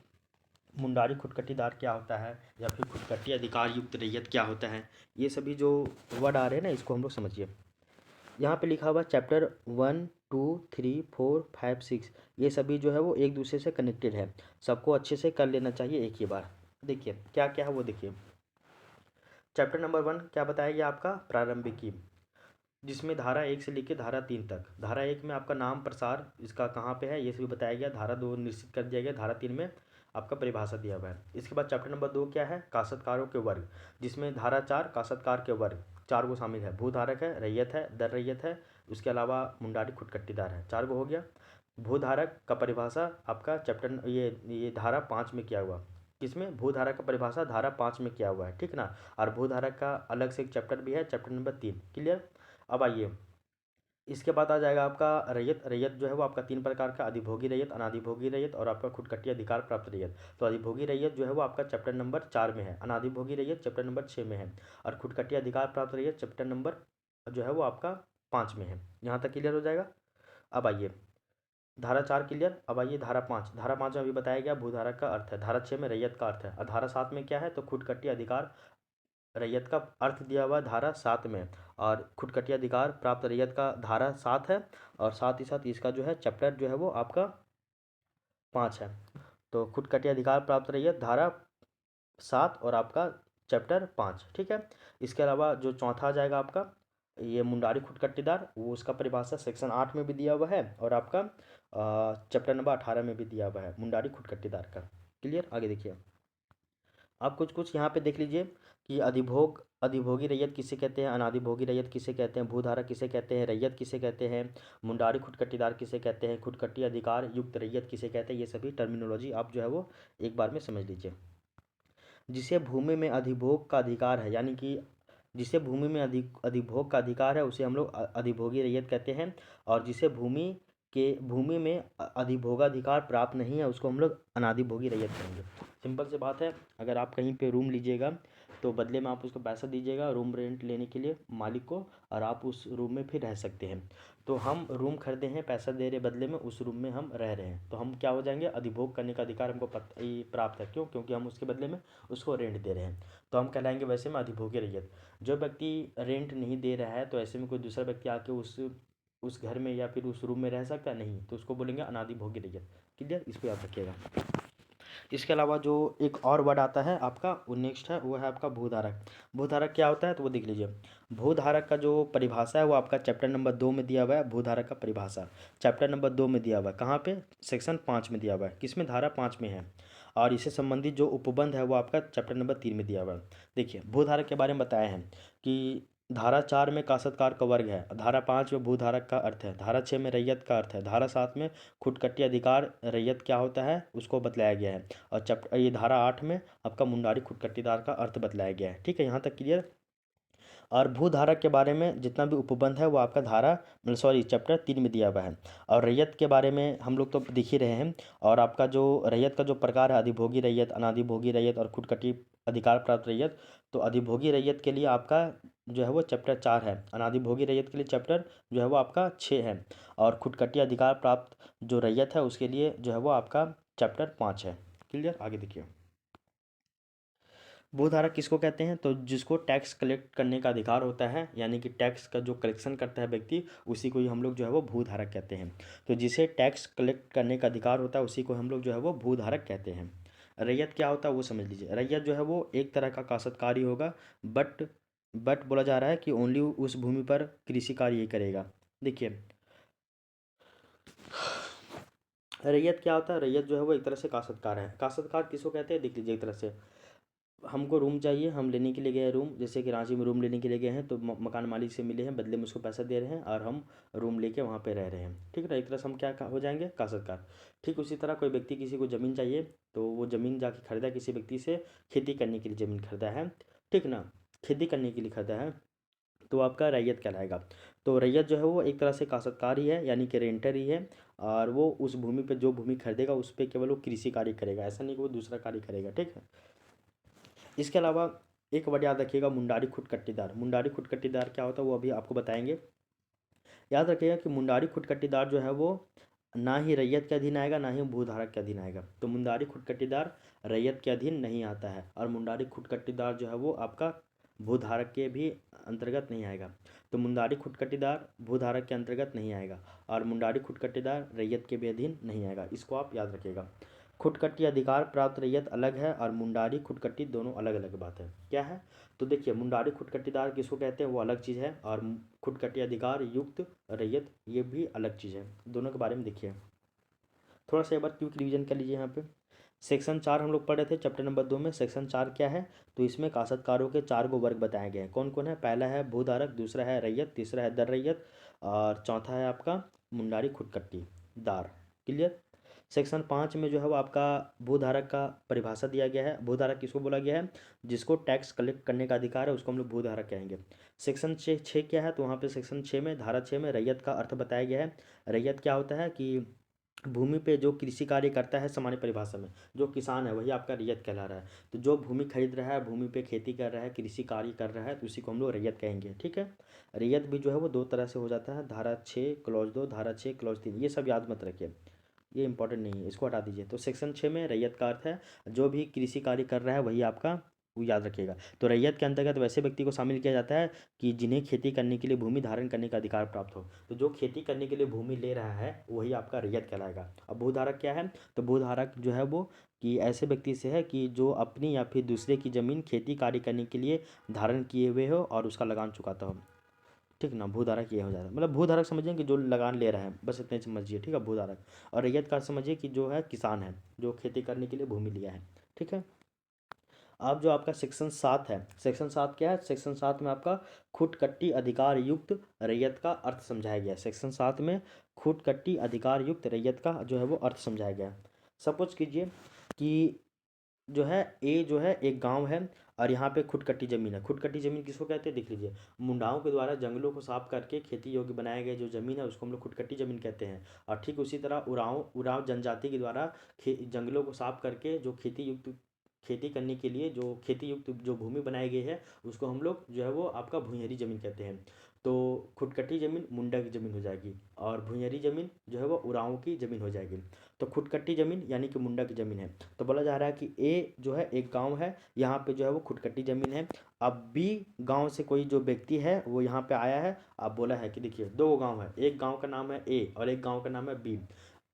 मुंडारी खुदकटीदार क्या होता है या फिर खुदकटी अधिकार युक्त रैयत क्या होता है, ये सभी जो वर्ड आ रहे हैं ना, इसको हम लोग समझिए। यहाँ पे लिखा हुआ चैप्टर 1 2 3 4 5 6, ये सभी जो है वो एक दूसरे से कनेक्टेड है, सबको अच्छे से कर लेना चाहिए एक ही बार। देखिए क्या क्या है वो देखिए। चैप्टर नंबर 1 क्या बताया गया? आपका प्रारंभिकी, जिसमें धारा 1 से लेकर धारा 3 तक। धारा 1 में आपका नाम प्रसार इसका कहाँ पे है ये सभी बताया गया। धारा 2 निश्चित कर दिया गया। धारा 3 में आपका परिभाषा दिया हुआ है। इसके बाद चैप्टर नंबर 2 क्या है? काश्तकारों के वर्ग, जिसमें धारा 4 काश्तकार के वर्ग 4 गो शामिल है। भूधारक है, रैयत है, दर रैयत है, उसके अलावा मुंडारी खुदकटीदार है, 4 गो हो गया। भूधारक का परिभाषा आपका चैप्टर ये धारा 5 में किया हुआ। किसमें? भूधारक का परिभाषा धारा 5 में किया हुआ है, ठीक ना। और भूधारक का अलग से एक चैप्टर भी है, चैप्टर नंबर 3। क्लियर? अब आइए, इसके बाद आ जाएगा आपका रैयत। रैयत जो है वो आपका 3 प्रकार का, अधिभोगी रैयत, अनाधिभोगी रैयत और आपका खुदकटी अधिकार प्राप्त रैयत। तो अधिभोगी रैयत जो है वो आपका चैप्टर नंबर 4 में है, अनाधिभोगी रैयत चैप्टर नंबर 6 में है और खुदकटी अधिकार प्राप्त रैयत चैप्टर नंबर जो है वो आपका 5 में है। यहाँ तक क्लियर हो जाएगा। अब आइए, धारा 4 क्लियर। अब आइए धारा 5। धारा 5 में अभी बताया गया भूधारक का अर्थ है, धारा 6 में रैयत का अर्थ है और धारा 7 में क्या है? तो खुदकटी अधिकार रैयत का अर्थ दिया हुआ धारा 7 में और खुदकटी अधिकार प्राप्त रैयत का धारा 7 है और साथ ही साथ इसका जो है चैप्टर जो है वो आपका 5 है। तो खुदकटी अधिकार प्राप्त रैयत धारा 7 और आपका चैप्टर 5। ठीक है, इसके अलावा जो चौथा आ जाएगा आपका ये मुंडारी खुदकटीदार, वो उसका परिभाषा सेक्शन 8 में भी दिया हुआ है और आपका चैप्टर नंबर 18 में भी दिया हुआ है मुंडारी खुदकटीदार का। क्लियर? आगे देखिए, आप कुछ कुछ यहाँ पे देख लीजिए कि अधिभोगी रैयत किसे कहते हैं, अनाधिभोगी रैयत किसे कहते हैं, भूधारक किसे कहते हैं, रैयत किसे कहते हैं, मुंडारी खुदकटीदार किसे कहते हैं, खुदकटी अधिकार युक्त रैयत किसे कहते हैं, ये सभी टर्मिनोलॉजी आप जो है वो एक बार में समझ लीजिए। जिसे भूमि में अधिभोग का अधिकार है, यानी कि जिसे भूमि में अधिभोग का अधिकार है उसे हम लोग अधिभोगी रैयत कहते हैं और जिसे भूमि में अधिभोगाधिकार प्राप्त नहीं है उसको हम लोग अनाधिभोगी रैयत कहेंगे। सिंपल सी बात है, अगर आप कहीं पे रूम लीजिएगा तो बदले में आप उसको पैसा दीजिएगा रूम रेंट लेने के लिए मालिक को और आप उस रूम में फिर रह सकते हैं। तो हम रूम खरीदे हैं, पैसा दे रहे बदले में, उस रूम में हम रह रहे हैं, तो हम क्या हो जाएंगे? अधिभोग करने का अधिकार हमको प्राप्त है। क्यों? क्योंकि हम उसके बदले में उसको रेंट दे रहे हैं, तो हम कहलाएंगे वैसे में अधिभोगी रैयत। जो व्यक्ति रेंट नहीं दे रहा है तो ऐसे में कोई दूसरा व्यक्ति आके उस घर में या फिर उस रूम में रह सकता है नहीं, तो उसको बोलेंगे अनाधिभोगी रैयत। क्लियर? इसको याद रखिएगा। इसके अलावा जो एक और वर्ड आता है आपका वो नेक्स्ट है, वो है आपका भूधारक। भूधारक क्या होता है तो वो देख लीजिए। भूधारक का जो परिभाषा है वो आपका चैप्टर नंबर 2 में दिया हुआ है। भूधारक का परिभाषा चैप्टर नंबर 2 में दिया हुआ है। कहाँ पे? सेक्शन 5 में दिया हुआ है। किसमें? धारा 5 में है। और इससे संबंधित जो उपबंध है वो आपका चैप्टर नंबर 3 में दिया हुआ है। देखिए, भूधारक के बारे में बताया है कि धारा 4 में काश्तकार का वर्ग है, धारा 5 में भूधारक का अर्थ है, धारा 6 में रैयत का अर्थ है, धारा 7 में खुदकटी अधिकार रैयत क्या होता है उसको बतलाया गया है और चैप्टर ये धारा 8 में आपका मुंडारी खुदकटीदार का अर्थ बतलाया गया है। ठीक है, यहाँ तक क्लियर। और भूधारक के बारे में जितना भी उपबंध है वो आपका धारा सॉरी चैप्टर 3 में दिया हुआ है। और रैयत के बारे में हम लोग तो दिख ही रहे हैं। और आपका जो रैयत का जो प्रकार है अधिभोगी रैयत, अनाधिभोगी रैयत और खुदकटी अधिकार प्राप्त रैयत, तो अधिभोगी रैयत के लिए आपका जो है वो चैप्टर 4 है, अनाधिभोगी रैयत के लिए चैप्टर जो है वो आपका 6 है और खुदकटी अधिकार प्राप्त जो रैयत है उसके लिए जो है वो आपका चैप्टर 5 है। क्लियर? आगे देखिए, भूधारक किसको कहते हैं? तो जिसको टैक्स कलेक्ट करने का अधिकार होता है, यानी कि टैक्स का जो कलेक्शन करता है व्यक्ति, उसी को ही हम लोग जो है वो भूधारक कहते हैं। तो जिसे टैक्स कलेक्ट करने का अधिकार होता है उसी को हम लोग जो है वो भूधारक कहते हैं। रैयत क्या होता है वो समझ लीजिए। रैयत जो है वो एक तरह का काश्तकारी होगा, बट बोला जा रहा है कि ओनली उस भूमि पर कृषि कार्य ही करेगा। देखिए, रैयत क्या होता है? रैयत जो है वो एक तरह से काश्तकार है। काश्तकार किसको कहते हैं? देख लीजिए, एक तरह से हमको रूम चाहिए, हम लेने के लिए गए रूम, जैसे कि रांची में रूम लेने के लिए गए हैं, तो मकान मालिक से मिले हैं, बदले में उसको पैसा दे रहे हैं और हम रूम लेके वहाँ पे रह रहे हैं, ठीक है ना। एक तरह से हम क्या हो जाएंगे? काश्तकार। ठीक उसी तरह कोई व्यक्ति किसी को ज़मीन चाहिए, तो वो ज़मीन जाके खरीदा किसी व्यक्ति से, खेती करने के लिए ज़मीन खरीदा है, ठीक ना, खेती करने के लिए खरीदा है, तो आपका रैयत कहलाएगा। तो रैयत जो है वो एक तरह से काश्तकार ही है, यानी कि रेंटर ही है, और वो उस भूमि पे जो भूमि खरीदेगा उस पर केवल वो कृषि कार्य करेगा, ऐसा नहीं कि वो दूसरा कार्य करेगा, ठीक है। इसके अलावा एक वर्ड याद रखिएगा, मुंडारी खुटकट्टीदार। मुंडारी खुटकट्टीदार क्या होता है वो अभी आपको बताएंगे। याद रखिएगा कि मुंडारी खुटकट्टीदार जो है वो ना ही रैयत के अधीन आएगा, ना ही भूधारक के अधीन आएगा। तो मुंडारी खुटकट्टीदार रैयत के अधीन नहीं आता है, और मुंडारी खुटकट्टीदार जो है वो आपका भूधारक के भी अंतर्गत नहीं आएगा। तो मुंडारी खुटकट्टीदार भूधारक के अंतर्गत नहीं आएगा, और मुंडारी खुटकट्टीदार रैयत के भी अधीन नहीं आएगा, इसको आप याद रखिएगा। खुटकट्टी अधिकार प्राप्त रैयत अलग है, और मुंडारी खुटकट्टी दोनों अलग अलग बात है। क्या है? तो देखिए, मुंडारी खुटकट्टीदार किसको कहते हैं वो अलग चीज़ है, और खुटकट्टी अधिकार युक्त रैयत ये भी अलग चीज़ है। दोनों के बारे में देखिए, थोड़ा सा एक बार क्विक रिवीजन कर लीजिए। यहाँ पे सेक्शन 4 हम लोग पढ़े थे चैप्टर नंबर 2 में। सेक्शन 4 क्या है? तो इसमें काश्तकारों के 4 गो वर्ग बताए गए हैं। कौन कौन है? पहला है भूधारक, दूसरा है रैयत, तीसरा है दर रैयत, और चौथा है आपका मुंडारी खुटकट्टी दार। क्लियर? सेक्शन 5 में जो है वो आपका भूधारक का परिभाषा दिया गया है। भूधारक किसको बोला गया है? जिसको टैक्स कलेक्ट करने का अधिकार है उसको हम लोग भूधारक कहेंगे। सेक्शन 6 क्या है? तो वहाँ पे सेक्शन 6 में, धारा 6 में रैयत का अर्थ बताया गया है। रैयत क्या होता है कि भूमि पे जो कृषि कार्य करता है, सामान्य परिभाषा में जो किसान है वही आपका रैयत कहला रहा है। तो जो भूमि खरीद रहा है, भूमि पे खेती कर रहा है, कृषि कार्य कर रहा है, तो उसी को हम लोग रैयत कहेंगे, ठीक है। रैयत भी जो है वो दो तरह से हो जाता है, धारा 6 क्लॉज 2, धारा 6 क्लॉज 3, ये सब याद मत रखिए, ये इंपॉर्टेंट नहीं है, इसको हटा दीजिए। तो सेक्शन 6 में रैयत का अर्थ है जो भी कृषि कार्य कर रहा है वही आपका, वो याद रखिएगा। तो रैयत के अंतर्गत वैसे व्यक्ति को शामिल किया जाता है कि जिन्हें खेती करने के लिए भूमि धारण करने का अधिकार प्राप्त हो। तो जो खेती करने के लिए भूमि ले रहा है वही आपका रैयत कहलाएगा। अब भूधारक क्या है? तो भूधारक जो है वो कि ऐसे व्यक्ति से है कि जो अपनी या फिर दूसरे की ज़मीन खेती कार्य करने के लिए धारण किए हुए हो और उसका लगान चुकाता हो, ठीक ना। भूधारक ये हो जाता है, मतलब भूधारक समझिए कि जो लगान ले रहा है, बस इतने समझिए, ठीक है, भूधारक। और रैयत का समझिए कि जो है किसान है, जो खेती करने के लिए भूमि लिया है, ठीक है। अब जो आपका सेक्शन 7 है, सेक्शन 7 क्या है? सेक्शन 7 में आपका खुटकट्टी अधिकार युक्त रैयत का अर्थ समझाया गया है। सेक्शन 7 में खुटकट्टी अधिकार युक्त रैयत का जो है वो अर्थ समझाया गया है। सपोज कीजिए कि जो है ए जो है एक गांव है, और यहाँ पे खुटकट्टी ज़मीन है। खुटकट्टी ज़मीन किसको कहते हैं? देख लीजिए, मुंडाओं के द्वारा जंगलों को साफ करके खेती योग्य बनाया गया जो ज़मीन है उसको हम लोग खुटकट्टी ज़मीन कहते हैं। और ठीक उसी तरह उरांव जनजाति के द्वारा जंगलों को साफ करके जो खेती करने के लिए जो खेती युक्त जो भूमि बनाई गई है उसको हम लोग जो है वो आपका भूंयरी ज़मीन कहते हैं। तो खुटकट्टी ज़मीन मुंडा की ज़मीन हो जाएगी, और भूंयरी ज़मीन जो है वो उरांव की ज़मीन हो जाएगी। तो खुटकट्टी ज़मीन यानी कि मुंडा की ज़मीन है। तो बोला जा रहा है कि ए जो है एक गांव है, यहाँ पे जो है वो खुटकट्टी ज़मीन है। अब बी गांव से कोई जो व्यक्ति है वो यहाँ पे आया है, अब बोला है कि देखिए दो गांव है, एक गांव का नाम है ए और एक गांव का नाम है बी।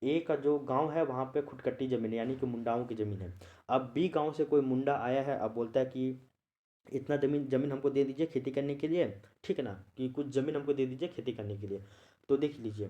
ए का जो गांव है वहाँ पे खुटकट्टी ज़मीन है, यानी कि मुंडाओं की ज़मीन है। अब बी गांव से कोई मुंडा आया है, अब बोलता है कि इतना ज़मीन ज़मीन हमको दे दीजिए खेती करने के लिए, ठीक है ना, कि कुछ ज़मीन हमको दे दीजिए खेती करने के लिए। तो देख लीजिए,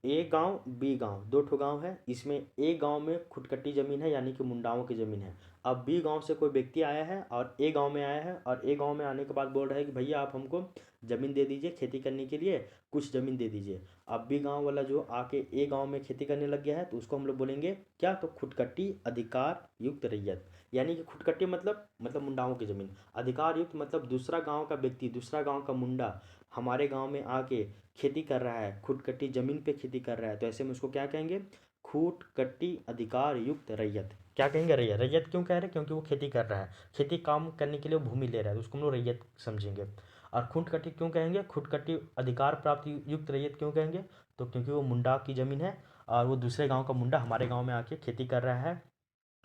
ए गांव बी गांव, दो ठो गांव है, इसमें ए गांव में खुटकट्टी ज़मीन है यानी कि मुंडाओं की ज़मीन है। अब बी गांव से कोई व्यक्ति आया है और ए गांव में आया है, और ए गांव में आने के बाद बोल रहा है कि भैया आप हमको ज़मीन दे दीजिए खेती करने के लिए, कुछ ज़मीन दे दीजिए। अब बी गांव वाला जो आके ए गांव में खेती करने लग गया है तो उसको हम लोग बोलेंगे क्या? तो खुटकट्टी अधिकार युक्त रैयत। यानी कि खुटकट्टी मतलब मुंडाओं की ज़मीन, अधिकार युक्त मतलब दूसरा गाँव का व्यक्ति, दूसरा गाँव का मुंडा हमारे गाँव में आके खेती कर रहा है, खुटकट्टी ज़मीन पे खेती कर रहा है, तो ऐसे में उसको क्या कहेंगे? खुटकट्टी अधिकार युक्त रैयत। क्या कहेंगे? रैयत। रैयत क्यों कह रहे हैं? क्योंकि वो खेती कर रहा है, खेती काम करने के लिए वो भूमि ले रहा है, तो उसको हम लोग रैयत समझेंगे। और खुटकट्टी क्यों कहेंगे? खुटकट्टी अधिकार प्राप्त युक्त रैयत क्यों कहेंगे? तो क्योंकि वो मुंडा की ज़मीन है और वो दूसरे गाँव का मुंडा हमारे गाँव में आके खेती कर रहा है,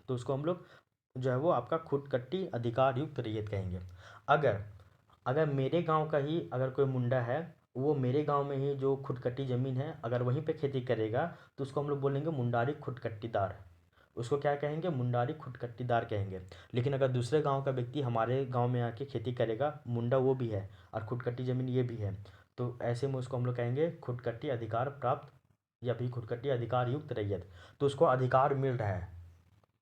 तो उसको हम लोग जो है वो आपका खुदकट्टी अधिकार युक्त रैयत कहेंगे। अगर अगर मेरे गांव का ही अगर कोई मुंडा है, वो मेरे गांव में ही जो खुदकट्टी ज़मीन है अगर वहीं पे खेती करेगा, तो उसको हम लोग बोलेंगे मुंडारी खुदकट्टीदार। उसको क्या कहेंगे? मुंडारी खुदकट्टीदार कहेंगे। लेकिन अगर दूसरे गांव का व्यक्ति हमारे गांव में आके खेती करेगा, मुंडा वो भी है और खुदकट्टी ज़मीन ये भी है, तो ऐसे में उसको हम लोग कहेंगे खुदकट्टी अधिकार प्राप्त या फिर खुदकट्टी अधिकार युक्त रैयत। तो उसको अधिकार मिल रहा है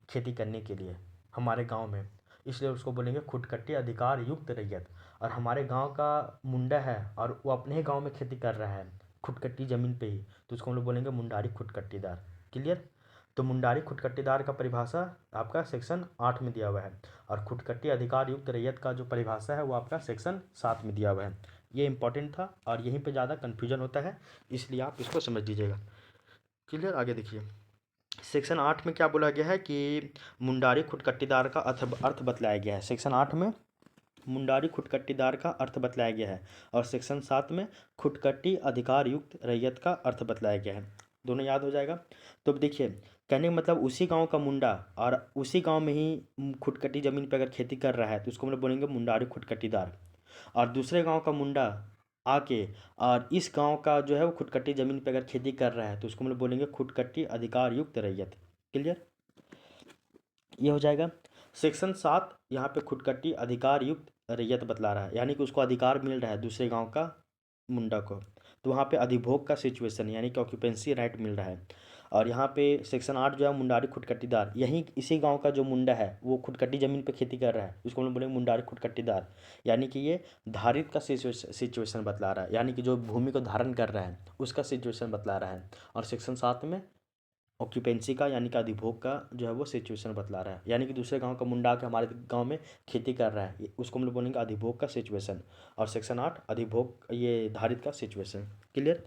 खेती करने के लिए हमारे गांव में, इसलिए उसको बोलेंगे खुदकट्टी अधिकार युक्त रैयत। और हमारे गांव का मुंडा है और वो अपने ही गांव में खेती कर रहा है खुदकट्टी ज़मीन पे ही, तो उसको हम लोग बोलेंगे मुंडारी खुदकट्टीदार। क्लियर? तो मुंडारी खुदकट्टीदार का परिभाषा आपका सेक्शन 8 में दिया हुआ है, और खुदकट्टी अधिकार युक्त रैयत का जो परिभाषा है वो आपका सेक्शन 7 में दिया हुआ है। ये इंपॉर्टेंट था और यहीं पे ज़्यादा कन्फ्यूजन होता है, इसलिए आप इसको समझ लीजिएगा। क्लियर? आगे देखिए, सेक्शन 8 में क्या बोला गया है कि मुंडारी खुदकट्टीदार का अर्थ बतलाया गया है। सेक्शन 8 में मुंडारी खुदकट्टीदार का अर्थ बतलाया गया है, और सेक्शन 7 में खुदकट्टी अधिकार युक्त रैयत का अर्थ बतलाया गया है। दोनों याद हो जाएगा। तो अब देखिए, कहने का मतलब उसी गांव का मुंडा और उसी गांव में ही खुदकट्टी ज़मीन पे अगर खेती कर रहा है तो उसको हम लोग बोलेंगे मुंडारी खुदकट्टीदार। और दूसरे गांव का मुंडा आके और इस गांव का जो है वो खुदकट्टी ज़मीन पे अगर खेती कर रहा है तो उसको हम लोग बोलेंगे खुदकट्टी अधिकार युक्त रैयत। क्लियर? ये हो जाएगा। सेक्शन 7 यहाँ पे खुदकट्टी अधिकार युक्त रैयत बतला रहा है, यानी कि उसको अधिकार मिल रहा है दूसरे गांव का मुंडा को, तो वहाँ पे अधिभोग का सिचुएशन यानी कि ऑक्यूपेंसी राइट मिल रहा है। और यहाँ पे सेक्शन 8 जो है मुंडारी खुदकट्टीदार, यहीं इसी गांव का जो मुंडा है वो खुदकट्टी ज़मीन पे खेती कर रहा है, उसको हम लोग बोलेंगे मुंडारी खुदकट्टीदार। यानी कि ये धारित का सिचुएशन बतला रहा है, यानी कि जो भूमि को धारण कर रहा है उसका सिचुएशन बतला रहा है। और सेक्शन 7 में ऑक्यूपेंसी का यानी कि अधिभोग का जो है वो सिचुएशन बतला रहा है, यानी कि दूसरे गांव का मुंडा के हमारे गांव में खेती कर रहा है, उसको हम लोग बोलेंगे अधिभोग का सिचुएशन। और सेक्शन 8 अधिभोग ये धारित का सिचुएशन। क्लियर?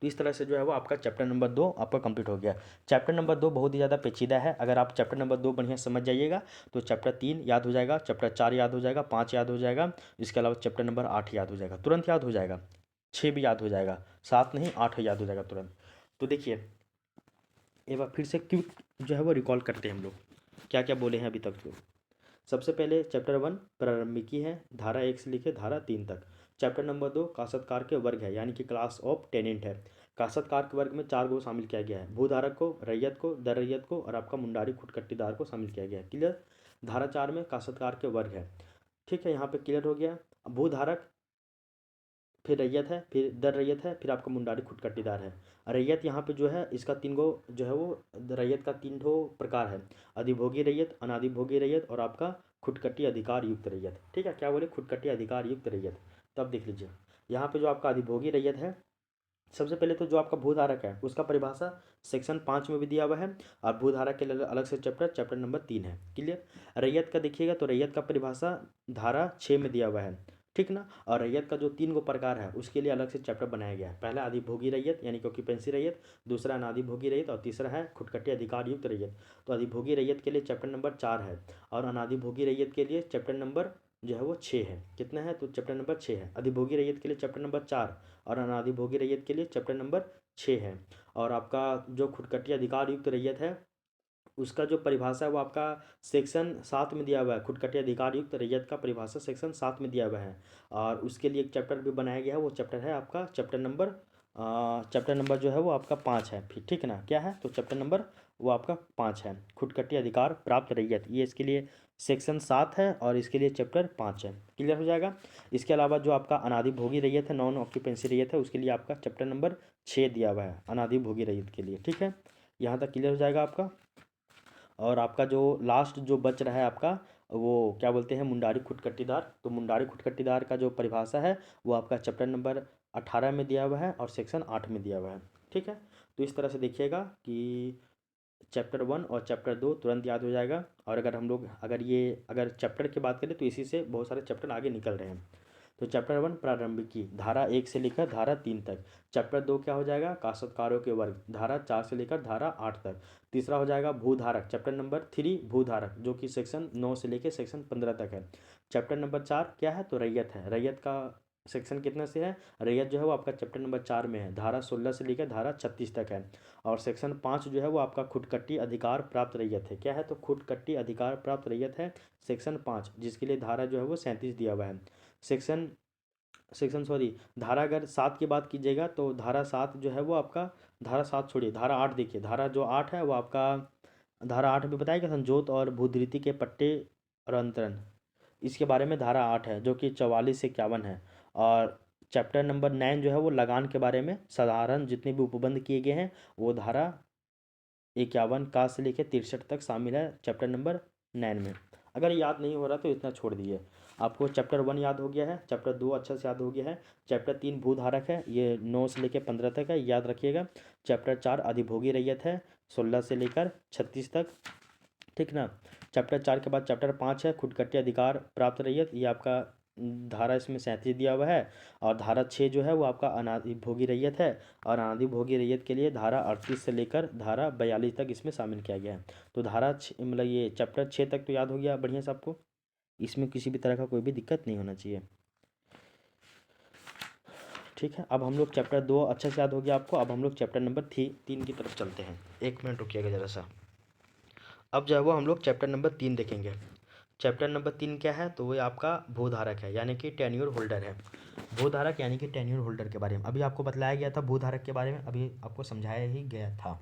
तो इस तरह से जो है वो आपका चैप्टर नंबर 2 आपका कंप्लीट हो गया। चैप्टर नंबर 2 बहुत ही ज़्यादा पेचीदा है, अगर आप चैप्टर नंबर 2 बढ़िया समझ जाइएगा तो चैप्टर 3 याद हो जाएगा, चैप्टर 4 याद हो जाएगा, 5 याद हो जाएगा, इसके अलावा चैप्टर नंबर 8 याद हो जाएगा, तुरंत याद हो जाएगा। 6 भी याद हो जाएगा, 7 नहीं 8 याद हो जाएगा तुरंत। तो देखिए, एक बार फिर से क्विक जो है वो रिकॉल करते हैं हम लोग क्या क्या बोले हैं अभी तक। तो सबसे पहले चैप्टर 1 प्रारंभिकी है, धारा 1 से लेकर धारा 3 तक। चैप्टर नंबर 2 काश्तकार के वर्ग है, यानी कि क्लास ऑफ टेनेंट है। काश्तकार के वर्ग में 4 को शामिल किया गया है, भूधारक को, रैयत को, दर रैयत को और आपका मुंडारी खुदकट्टीदार को शामिल किया गया है। क्लियर? धारा 4 में काश्तकार के वर्ग है। ठीक है, यहाँ पे क्लियर हो गया। भूधारक, फिर रैयत है, फिर दर रैयत है, फिर आपका मुंडारी खुदकट्टीदार है। रैयत यहाँ पे जो है इसका 3 गो जो है वो रैयत का 3 ठो प्रकार है, अधिभोगी रैयत, अनाधिभोगी रैयत और आपका खुदकट्टी अधिकार युक्त रैयत। ठीक है, क्या बोले? खुदकट्टी अधिकार युक्त रैयत। तब देख लीजिए, यहाँ पे जो आपका अधिभोगी रैयत है, सबसे पहले तो जो आपका भूधारक है उसका परिभाषा सेक्शन 5 में भी दिया हुआ है, और भूधारक के लिए अलग से चैप्टर नंबर 3 है। क्लियर? रैयत का देखिएगा तो रैयत का परिभाषा धारा 6 में दिया हुआ है, ठीक ना। और रैयत का जो 3 गो प्रकार है उसके लिए अलग से चैप्टर बनाया गया है। पहला अधिभोगी रैयत यानी कि ऑक्यूपेंसी रैयत, दूसरा अनाधिभोगी रैयत और तीसरा है खुदकट्टी अधिकार युक्त रैयत। तो अधिभोगी रैयत के लिए चैप्टर नंबर 4 है, और अनाधिभोगी रैयत के लिए चैप्टर नंबर जो है वो 6 है। कितना है? तो चैप्टर नंबर 6 है। अधिभोगी रैयत के लिए चैप्टर नंबर 4 और अनाधिभोगी रैयत के लिए चैप्टर नंबर 6 है। और आपका जो खुदकट्टी अधिकार युक्त रैयत है उसका जो परिभाषा है वो आपका सेक्शन 7 में दिया हुआ है। खुदकट्टी अधिकार युक्त रैयत का परिभाषा सेक्शन 7 में दिया हुआ है, और उसके लिए एक चैप्टर भी बनाया गया है, वो चैप्टर है आपका चैप्टर नंबर जो है वो आपका 5 है। फिर ठीक है ना, क्या है? तो चैप्टर नंबर वो आपका 5 है, खुदकट्टी अधिकार प्राप्त रैयत, ये इसके लिए सेक्शन 7 है और इसके लिए चैप्टर 5 है। क्लियर हो जाएगा। इसके अलावा जो आपका अनाधिभोगी रैयत है, नॉन ऑक्यूपेंसी रैयत है, उसके लिए आपका चैप्टर नंबर 6 दिया हुआ है अनाधिभोगी रैयत के लिए। ठीक है, यहाँ तक क्लियर हो जाएगा आपका। और आपका जो लास्ट जो बच रहा है आपका, वो क्या बोलते हैं, मुंडारी खुदकट्टीदार। तो मुंडारी खुदकट्टीदार का जो परिभाषा है वो आपका चैप्टर नंबर 18 में दिया हुआ है और सेक्शन 8 में दिया हुआ है। ठीक है, तो इस तरह से देखिएगा कि चैप्टर 1 और चैप्टर 2 तुरंत याद हो जाएगा। और अगर हम लोग अगर चैप्टर की बात करें तो इसी से बहुत सारे चैप्टर आगे निकल रहे हैं। तो चैप्टर 1 प्रारंभिकी, धारा 1 से लेकर धारा 3 तक। चैप्टर 2 क्या हो जाएगा? काश्तकारों के वर्ग, धारा 4 से लेकर धारा 8 तक। तीसरा हो जाएगा भूधारक, चैप्टर नंबर 3 भूधारक, जो कि सेक्शन 9 से लेकर सेक्शन 15 तक है। चैप्टर नंबर 4 क्या है? तो रैयत है, रैयत का सेक्शन कितने से है, रैयत जो है वो आपका चैप्टर नंबर 4 में है, धारा 16 से लेकर धारा 36 तक है। और सेक्शन 5 जो है वो आपका खुदकट्टी अधिकार प्राप्त रैयत है। क्या है, तो खुदकट्टी अधिकार प्राप्त रैयत है सेक्शन 5, जिसके लिए धारा जो है वो 37 दिया हुआ है। सेक्शन सेक्शन सॉरी धारा अगर 7 की बात कीजिएगा तो धारा 7 जो है वो आपका, धारा 7 छोड़िए, धारा 8 देखिए, धारा जो 8 है वो आपका, धारा 8 में बताया कि संजोत और भूधृति के पट्टे और अंतरण, इसके बारे में धारा 8 है जो कि 44 से 51 है। और चैप्टर नंबर 9 जो है वो लगान के बारे में साधारण जितने भी उपबंध किए गए हैं वो धारा 51 का से लेकर 63 तक शामिल है चैप्टर नंबर 9 में। अगर याद नहीं हो रहा तो इतना छोड़ दिए। आपको चैप्टर 1 याद हो गया है, चैप्टर 2 अच्छे से याद हो गया है, चैप्टर 3 भूधारक है, ये 9 से लेकर 15 तक है, याद रखिएगा। चैप्टर 4 अधिभोगी रैयत है 16 से लेकर 36 तक, ठीक ना। चैप्टर 4 के बाद चैप्टर 5 है खुदकट्टी अधिकार प्राप्त रैयत, ये आपका धारा इसमें 37 दिया हुआ है। और धारा 6 जो है वो आपका अनाधिभोगी रैयत है, और अनाधिभोगी रैयत के लिए धारा 38 से लेकर धारा 42 तक इसमें शामिल किया गया है। तो धारा मतलब ये चैप्टर 6 तक तो याद हो गया बढ़िया से आपको, इसमें किसी भी तरह का कोई भी दिक्कत नहीं होना चाहिए, ठीक है। अब हम लोग चैप्टर 2 अच्छे से याद हो गया आपको। अब हम लोग चैप्टर नंबर 3 की तरफ चलते हैं। 1 मिनट रुकिएगा ज़रा सा। अब जो है वो हम लोग चैप्टर नंबर 3 देखेंगे। चैप्टर नंबर 3 क्या है, तो वो आपका भूधारक है, यानी कि टेन्योर होल्डर है। भूधारक यानी कि टेन्योर होल्डर के बारे में अभी आपको बतलाया गया था, भूधारक के बारे में अभी आपको समझाया ही गया था।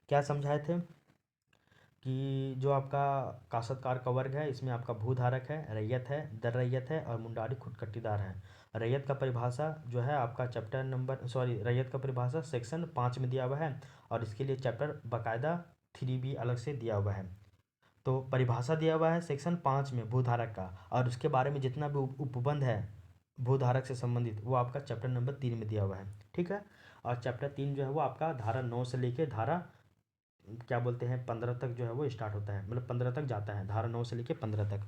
क्या समझाए थे कि जो आपका काश्तकार का वर्ग है इसमें आपका भूधारक है, रैयत है, दर रैयत है और मुंडारी खुदकट्टीदार है। रैयत का परिभाषा जो है आपका चैप्टर नंबर रैयत का परिभाषा सेक्शन 5 में दिया हुआ है, और इसके लिए चैप्टर बाकायदा 3B अलग से दिया हुआ है। तो परिभाषा दिया हुआ है सेक्शन 5 में भूधारक का, और उसके बारे में जितना भी उपबंध है भूधारक से संबंधित वो आपका चैप्टर नंबर 3 में दिया हुआ है, ठीक है। और चैप्टर 3 जो है वो आपका धारा 9 से लेके धारा क्या बोलते हैं 15 तक जो है वो स्टार्ट होता है, मतलब 15 तक जाता है, धारा 9 से लेके 15 तक।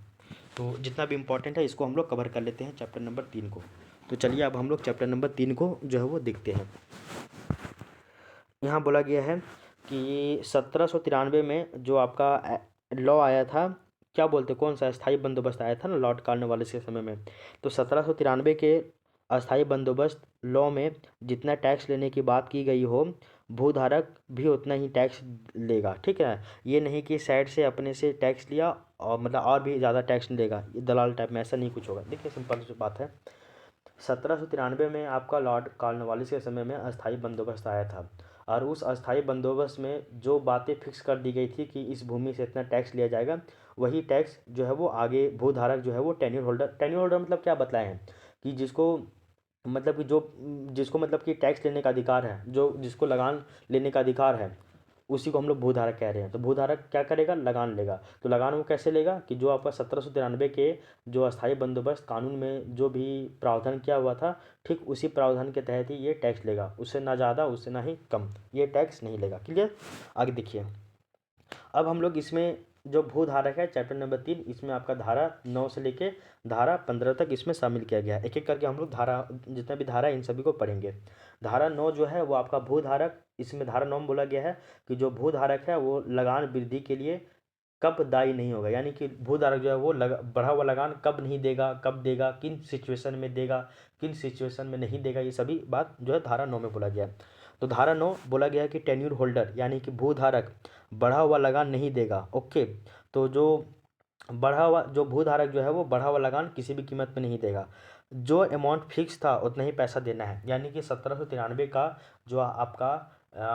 तो जितना भी इम्पोर्टेंट है इसको हम लोग कवर कर लेते हैं चैप्टर नंबर 3 को। तो चलिए अब हम लोग चैप्टर नंबर 3 को जो है वो देखते हैं। यहाँ बोला गया है कि 1793 में जो आपका लॉ आया था, क्या बोलते कौन सा अस्थाई बंदोबस्त आया था ना लॉर्ड कॉर्नवालिस के समय में, तो 1793 के अस्थाई बंदोबस्त लॉ में जितना टैक्स लेने की बात की गई हो भूधारक भी उतना ही टैक्स लेगा, ठीक है। ये नहीं कि साइड से अपने से टैक्स लिया और मतलब और भी ज़्यादा टैक्स लेगा, ये दलाल टाइप में ऐसा नहीं कुछ होगा। देखिए सिंपल सी बात है, 1793 में आपका लॉर्ड कॉर्नवालिस के समय में अस्थाई बंदोबस्त आया था, और उस अस्थाई बंदोबस्त में जो बातें फिक्स कर दी गई थी कि इस भूमि से इतना टैक्स लिया जाएगा, वही टैक्स जो है वो आगे भूधारक जो है वो टेन्योर होल्डर मतलब क्या बतलाए हैं कि जिसको मतलब कि जो जिसको मतलब कि टैक्स लेने का अधिकार है, जो जिसको लगान लेने का अधिकार है, उसी को हम लोग भूधारक कह रहे हैं। तो भूधारक क्या करेगा, लगान लेगा। तो लगान वो कैसे लेगा कि जो आपका 1793 के जो अस्थाई बंदोबस्त कानून में जो भी प्रावधान किया हुआ था, ठीक उसी प्रावधान के तहत ही ये टैक्स लेगा, उससे ना ज़्यादा उससे ना ही कम ये टैक्स नहीं लेगा। क्लियर, आगे देखिए। अब हम लोग इसमें जो भूधारक है चैप्टर नंबर 3, इसमें आपका धारा 9 से लेके धारा 15 तक इसमें शामिल किया गया है। एक एक करके हम लोग धारा जितना भी धारा है इन सभी को पढ़ेंगे। धारा 9 जो है वो आपका भूधारक, इसमें धारा 9 में बोला गया है कि जो भूधारक है वो लगान वृद्धि के लिए कब दायी नहीं होगा, यानी कि भूधारक जो है वो बढ़ा हुआ लगान कब नहीं देगा, कब देगा, किन सिचुएशन में देगा, किन सिचुएशन में नहीं देगा, ये सभी बात जो है धारा 9 में बोला गया है। तो धारा 9 बोला गया है कि टेन्यूर होल्डर यानी कि भूधारक बढ़ा हुआ लगान नहीं देगा। ओके, तो जो बढ़ा हुआ जो भूधारक जो है वो बढ़ा हुआ लगान किसी भी कीमत में नहीं देगा, जो अमाउंट फिक्स था उतना ही पैसा देना है। यानी कि 1793 का जो आपका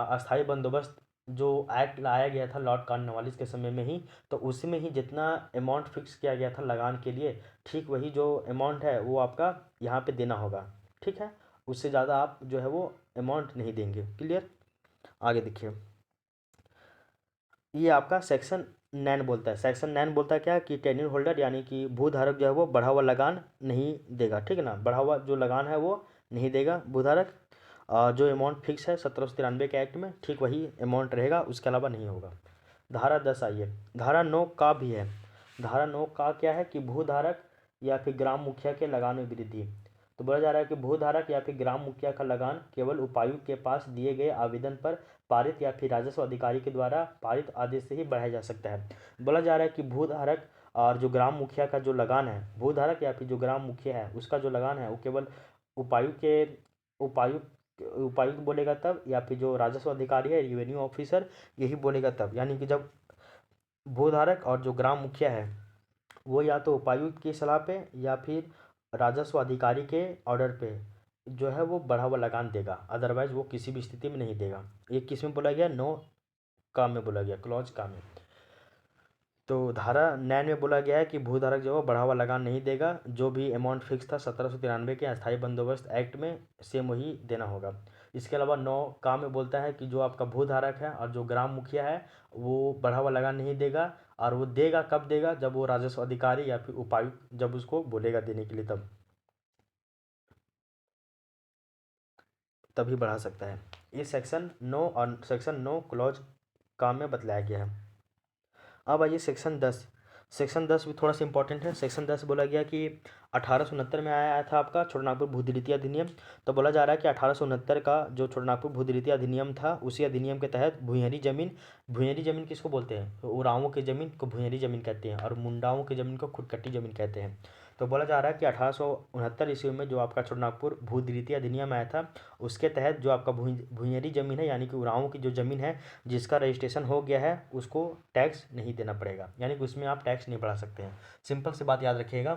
अस्थाई बंदोबस्त जो एक्ट लाया गया था लॉर्ड कॉर्नवालिस के समय में ही, तो उसी में ही जितना अमाउंट फिक्स किया गया था लगान के लिए, ठीक वही जो अमाउंट है वो आपका यहाँ पे देना होगा, ठीक है। उससे ज़्यादा आप जो है वो अमाउंट नहीं देंगे। क्लियर, आगे देखिए। ये आपका सेक्शन 9 बोलता है, सेक्शन 9 बोलता है क्या कि टेन्योर होल्डर यानी कि भूधारक जो है वो बढ़ा हुआ लगान नहीं देगा, ठीक है ना। बढ़ा हुआ जो लगान है वो नहीं देगा भूधारक, जो अमाउंट फिक्स है 1793 के एक्ट में, ठीक वही अमाउंट रहेगा, उसके अलावा नहीं होगा। धारा 10 आइए, धारा 9 का भी है। धारा 9 का क्या है कि भूधारक या फिर ग्राम मुखिया के लगान में वृद्धि। तो बोला जा रहा है कि भूधारक या फिर ग्राम मुखिया का लगान केवल उपायुक्त के पास दिए गए आवेदन पर पारित या फिर राजस्व अधिकारी के द्वारा पारित आदेश से ही बढ़ाया जा सकता है। बोला जा रहा है कि भूधारक और जो ग्राम मुखिया का जो लगान है, भूधारक या फिर जो ग्राम मुखिया है उसका जो लगान है वो केवल उपायुक्त के उपायुक्त बोलेगा तब, या फिर जो राजस्व अधिकारी है रेवेन्यू ऑफिसर यही बोलेगा तब। यानी कि जब भूधारक और जो ग्राम मुखिया है वो या तो उपायुक्त की सलाह पे या फिर राजस्व अधिकारी के ऑर्डर पे जो है वो बढ़ा हुआ लगान देगा, अदरवाइज वो किसी भी स्थिति में नहीं देगा। ये किस में बोला गया? नो काम में बोला गया, क्लॉज काम में। तो धारा 9 में बोला गया है कि भूधारक जो है बढ़ावा लगान नहीं देगा, जो भी अमाउंट फिक्स था 1793 के अस्थायी बंदोबस्त एक्ट में सेम वही देना होगा। इसके अलावा 9 काम में बोलता है कि जो आपका भूधारक है और जो ग्राम मुखिया है वो बढ़ावा लगान नहीं देगा, और वो देगा कब देगा? जब वो राजस्व अधिकारी या फिर उपायुक्त जब उसको बोलेगा देने के लिए तभी बढ़ा सकता है। ये सेक्शन 9 और सेक्शन 9 क्लॉज काम में बतलाया गया है। अब आइए सेक्शन 10। सेक्शन 10 भी थोड़ा सा इंपॉर्टेंट है। सेक्शन 10 बोला गया कि 1869 में आया था आपका छोटानागपुर भूदिरीति अधिनियम। तो बोला जा रहा है कि 1869 का जो छोटानागपुर भूदिरीति अधिनियम था उसी अधिनियम के तहत भुइंरी जमीन किसको बोलते हैं? तो उरांवों की ज़मीन को भुइंरी ज़मीन कहते हैं और मुंडाओं की ज़मीन को खुदकट्टी ज़मीन कहते हैं। तो बोला जा रहा है कि 1869 ईस्वी में जो आपका छोटानागपुर भूदिरीति अधिनियम आया था उसके तहत जो आपका भुइंरी ज़मीन है यानी कि उरांवों की जो ज़मीन है जिसका रजिस्ट्रेशन हो गया है उसको टैक्स नहीं देना पड़ेगा, यानी कि उसमें आप टैक्स नहीं बढ़ा सकते हैं। सिंपल सी बात याद रखिएगा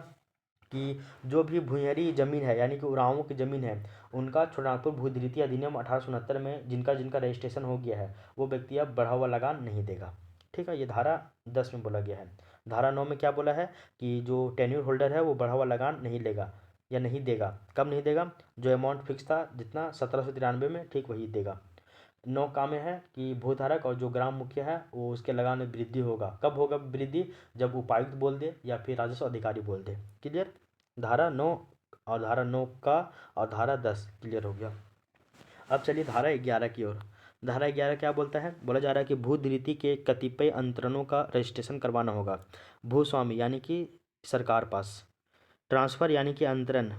कि जो भी भुइंरी ज़मीन है यानी कि उरांवों की ज़मीन है उनका छोटानागपुर भूदिरीति अधिनियम 1869 में जिनका जिनका रजिस्ट्रेशन हो गया है वो व्यक्ति अब बढ़ा हुआ लगान नहीं देगा। ठीक है, ये धारा 10 में बोला गया है। धारा 9 में क्या बोला है कि जो टेन्यूर होल्डर है वो बढ़ा हुआ लगान नहीं लेगा या नहीं देगा। कब नहीं देगा? जो अमाउंट फिक्स था जितना 1793 में ठीक वही देगा। 9 काम में है कि भूधारक और जो ग्राम मुखिया है वो उसके लगान में वृद्धि होगा। कब होगा वृद्धि? जब उपायुक्त बोल दे या फिर राजस्व अधिकारी बोल दे। क्लियर? धारा 9 और धारा 9 का और धारा 10 क्लियर हो गया। अब चलिए धारा 11 की ओर। धारा 11 क्या बोलता है? बोला जा रहा है कि भूदिरीति के कतिपय अंतरणों का रजिस्ट्रेशन करवाना होगा भूस्वामी यानी कि सरकार पास। ट्रांसफर यानी कि अंतरण।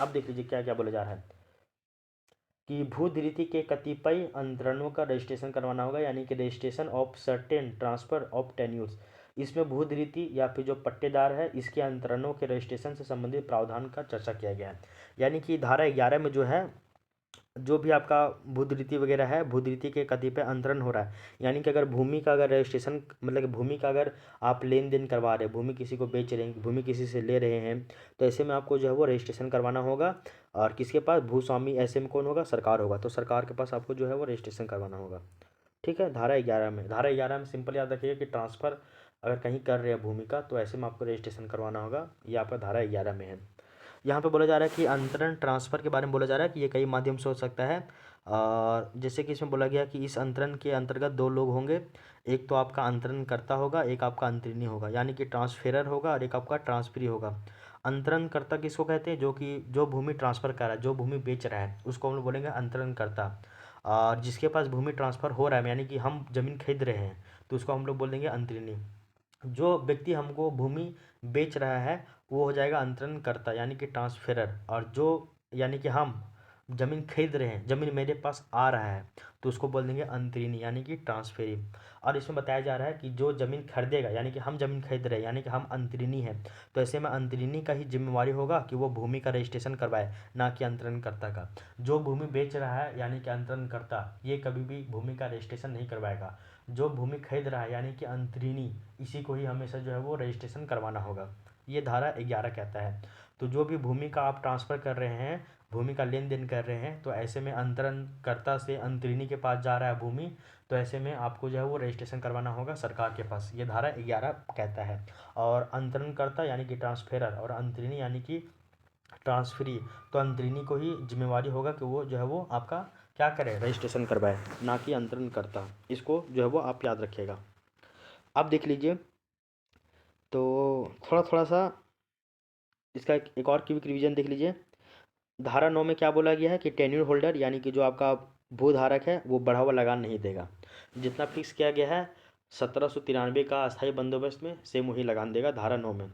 अब देख लीजिए क्या क्या बोला जा रहा है कि भूदिरीति के कतिपय अंतरणों का रजिस्ट्रेशन करवाना होगा, यानी कि registration of certain transfer of tenures. इसमें भूदिरीति या फिर जो पट्टेदार है इसके अंतरणों के रजिस्ट्रेशन से संबंधित प्रावधान का चर्चा किया गया है। यानी कि धारा 11 में जो है जो भी आपका भूदिरीति वगैरह है भूदिरीति के कतिपय अंतरण हो रहा है, यानी कि अगर भूमि का अगर रजिस्ट्रेशन मतलब कि भूमि का अगर आप लेन देन करवा रहे हैं, भूमि किसी को बेच रहे हैं, भूमि किसी से ले रहे हैं, तो ऐसे में आपको जो है वो रजिस्ट्रेशन करवाना होगा। और किसके पास? भूस्वामी। ऐसे में कौन होगा? सरकार होगा। तो सरकार के पास आपको जो है वो रजिस्ट्रेशन करवाना होगा। ठीक है, धारा 11 में। धारा 11 में सिंपल याद रखिए कि ट्रांसफ़र अगर कहीं कर रहे हैं भूमि का तो ऐसे में आपको रजिस्ट्रेशन करवाना होगा। ये आपका धारा 11 में है। यहाँ पे बोला जा रहा है कि अंतरण ट्रांसफ़र के बारे में बोला जा रहा है कि ये कई माध्यम से हो सकता है। और जैसे कि इसमें बोला गया कि इस अंतरण के अंतर्गत दो लोग होंगे, एक तो आपका अंतरणकर्ता होगा, एक आपका अंतरिणी होगा, यानी कि ट्रांसफेरर होगा और एक आपका ट्रांसफरी होगा। अंतरणकर्ता किसको कहते हैं? जो भूमि ट्रांसफ़र कर रहा है, जो भूमि बेच रहा है उसको हम लोग बोलेंगे अंतरणकर्ता। और जिसके पास भूमि ट्रांसफ़र हो रहा है यानी कि हम ज़मीन खरीद रहे हैं तो उसको हम लोग बोल देंगे अंतरिणी। जो व्यक्ति हमको भूमि बेच रहा है वो हो जाएगा अंतरणकर्ता यानी कि ट्रांसफेरर। और जो यानी कि हम ज़मीन खरीद रहे हैं, ज़मीन मेरे पास आ रहा है तो उसको बोल देंगे अंतरिणी यानी कि ट्रांसफेरी। और इसमें बताया जा रहा है कि जो ज़मीन खरीदेगा यानी कि हम ज़मीन खरीद रहे हैं यानी कि हम अंतरिणी हैं, तो ऐसे में अंतरिणी का ही जिम्मेवारी होगा कि वो भूमि का रजिस्ट्रेशन करवाए, ना कि अंतरणकर्ता का। जो भूमि बेच रहा है यानी कि अंतरणकर्ता ये कभी भी भूमि का रजिस्ट्रेशन नहीं करवाएगा। जो भूमि खरीद रहा है यानी कि अंतरिणी इसी को ही हमेशा जो है वो रजिस्ट्रेशन करवाना होगा। ये धारा 11 कहता है। तो जो भी भूमि का आप ट्रांसफ़र कर रहे हैं, भूमि का लेन देन कर रहे हैं, तो ऐसे में अंतरणकर्ता से अंतरिणी के पास जा रहा है भूमि, तो ऐसे में आपको जो है वो रजिस्ट्रेशन करवाना होगा सरकार के पास। ये धारा 11 कहता है। और अंतरणकर्ता यानी कि ट्रांसफेरर और अंतरिणी यानी कि ट्रांसफरी, तो अंतरिणी को ही जिम्मेवारी होगा कि वो जो है वो आपका क्या करे? रजिस्ट्रेशन करवाए, ना कि अंतरणकर्ता। इसको जो है वो आप याद रखिएगा। अब देख लीजिए तो थोड़ा थोड़ा सा इसका एक और क्विक रिवीजन देख लीजिए। धारा 9 में क्या बोला गया है कि टेन्यूर होल्डर यानी कि जो आपका भूधारक है वो बढ़ावा लगान नहीं देगा। जितना फिक्स किया गया है 1793 का अस्थायी बंदोबस्त में सेम वही लगान देगा धारा 9 में।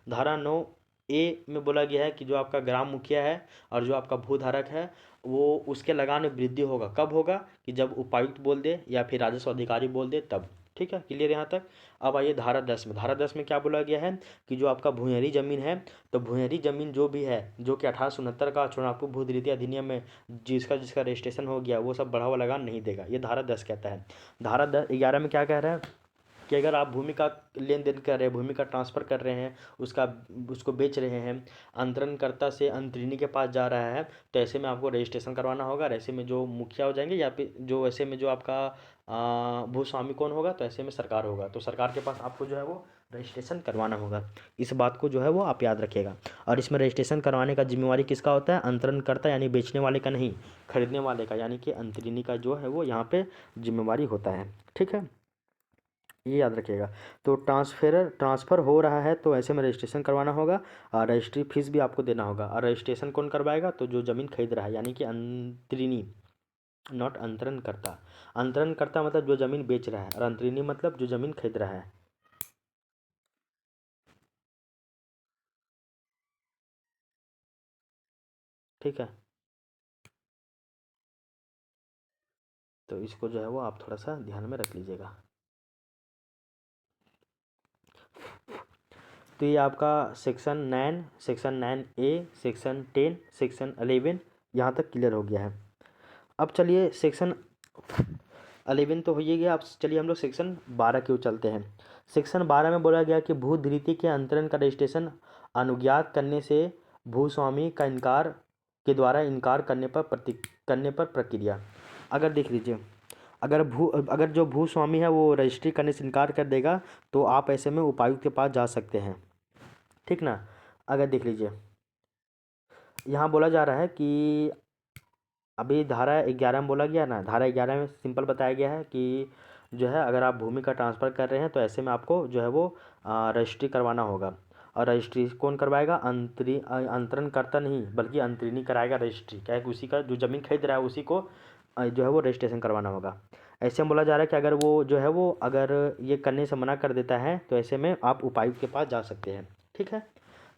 धारा 9 ए में बोला गया है कि जो आपका ग्राम मुखिया है और जो आपका भूधारक है वो उसके लगान में वृद्धि होगा। कब होगा? कि जब उपायुक्त बोल दे या फिर राजस्व अधिकारी बोल दे तब। ठीक है, क्लियर यहाँ तक। अब आइए धारा 10 में। धारा 10 में क्या बोला गया है कि जो आपका भूयरी जमीन है, तो भूयरी जमीन जो भी है, जो कि 1869 का चुनाव भू रीति अधिनियम में जिसका जिसका रजिस्ट्रेशन हो गया, वो सब बढ़ावा लगान नहीं देगा, ये धारा 10 कहता है। धारा 11 में क्या कह रहा है कि अगर आप भूमि का लेन देन कर रहे हैं, भूमि का ट्रांसफ़र कर रहे हैं, उसको बेच रहे हैं, अंतरणकर्ता से अंतरिनी के पास जा रहा है, तो ऐसे में आपको रजिस्ट्रेशन करवाना होगा। और ऐसे में जो मुखिया हो जाएंगे, या फिर जो ऐसे में जो आपका भूस्वामी कौन होगा, तो ऐसे में सरकार होगा, तो सरकार के पास आपको जो है वो रजिस्ट्रेशन करवाना होगा। इस बात को जो है वो आप याद रखिएगा। और इसमें रजिस्ट्रेशन करवाने का जिम्मेवारी किसका होता है? अंतरणकर्ता यानी बेचने वाले का नहीं, खरीदने वाले का, यानी कि अंतरिनी का जो है वो यहाँ पे जिम्मेवारी होता है। ठीक है, ये याद रखिएगा। तो ट्रांसफ़र हो रहा है, तो ऐसे में रजिस्ट्रेशन करवाना होगा और रजिस्ट्री फीस भी आपको देना होगा। और रजिस्ट्रेशन कौन करवाएगा? तो जो ज़मीन खरीद रहा है, यानी कि अंतरिनी, नॉट अंतरणकर्ता। अंतरणकर्ता मतलब जो ज़मीन बेच रहा है, और अंतरिनी मतलब जो ज़मीन खरीद रहा है। ठीक है, तो इसको जो है वो आप थोड़ा सा ध्यान में रख लीजिएगा। तो ये आपका section 9, section 9A, section 10, section 11 यहाँ तक क्लियर हो गया है। अब चलिए सेक्शन 11 तो हो ही गया। अब चलिए हम लोग सेक्शन 12 की ओर चलते हैं। सेक्शन 12 में बोला गया कि भूधृति के अंतरण का रजिस्ट्रेशन अनुज्ञात करने से भूस्वामी का इनकार के द्वारा इनकार करने पर प्रक्रिया। अगर देख लीजिए, अगर जो भूस्वामी है वो रजिस्ट्री करने से इनकार कर देगा, तो आप ऐसे में उपायुक्त के पास जा सकते हैं। ठीक ना। अगर देख लीजिए, यहाँ बोला जा रहा है कि अभी धारा 11 में बोला गया ना, धारा 11 में सिंपल बताया गया है कि जो है अगर आप भूमि का ट्रांसफ़र कर रहे हैं, तो ऐसे में आपको जो है वो रजिस्ट्री करवाना होगा। और रजिस्ट्री कौन करवाएगा? अंतरणकर्ता नहीं, बल्कि अंतरिनी कराएगा रजिस्ट्री। क्या है कि उसी का जो ज़मीन खरीद रहा है उसी को जो है वो रजिस्ट्रेशन करवाना होगा। ऐसे में बोला जा रहा है कि अगर वो जो है वो अगर ये करने से मना कर देता है, तो ऐसे में आप उपायुक्त के पास जा सकते हैं। ठीक है,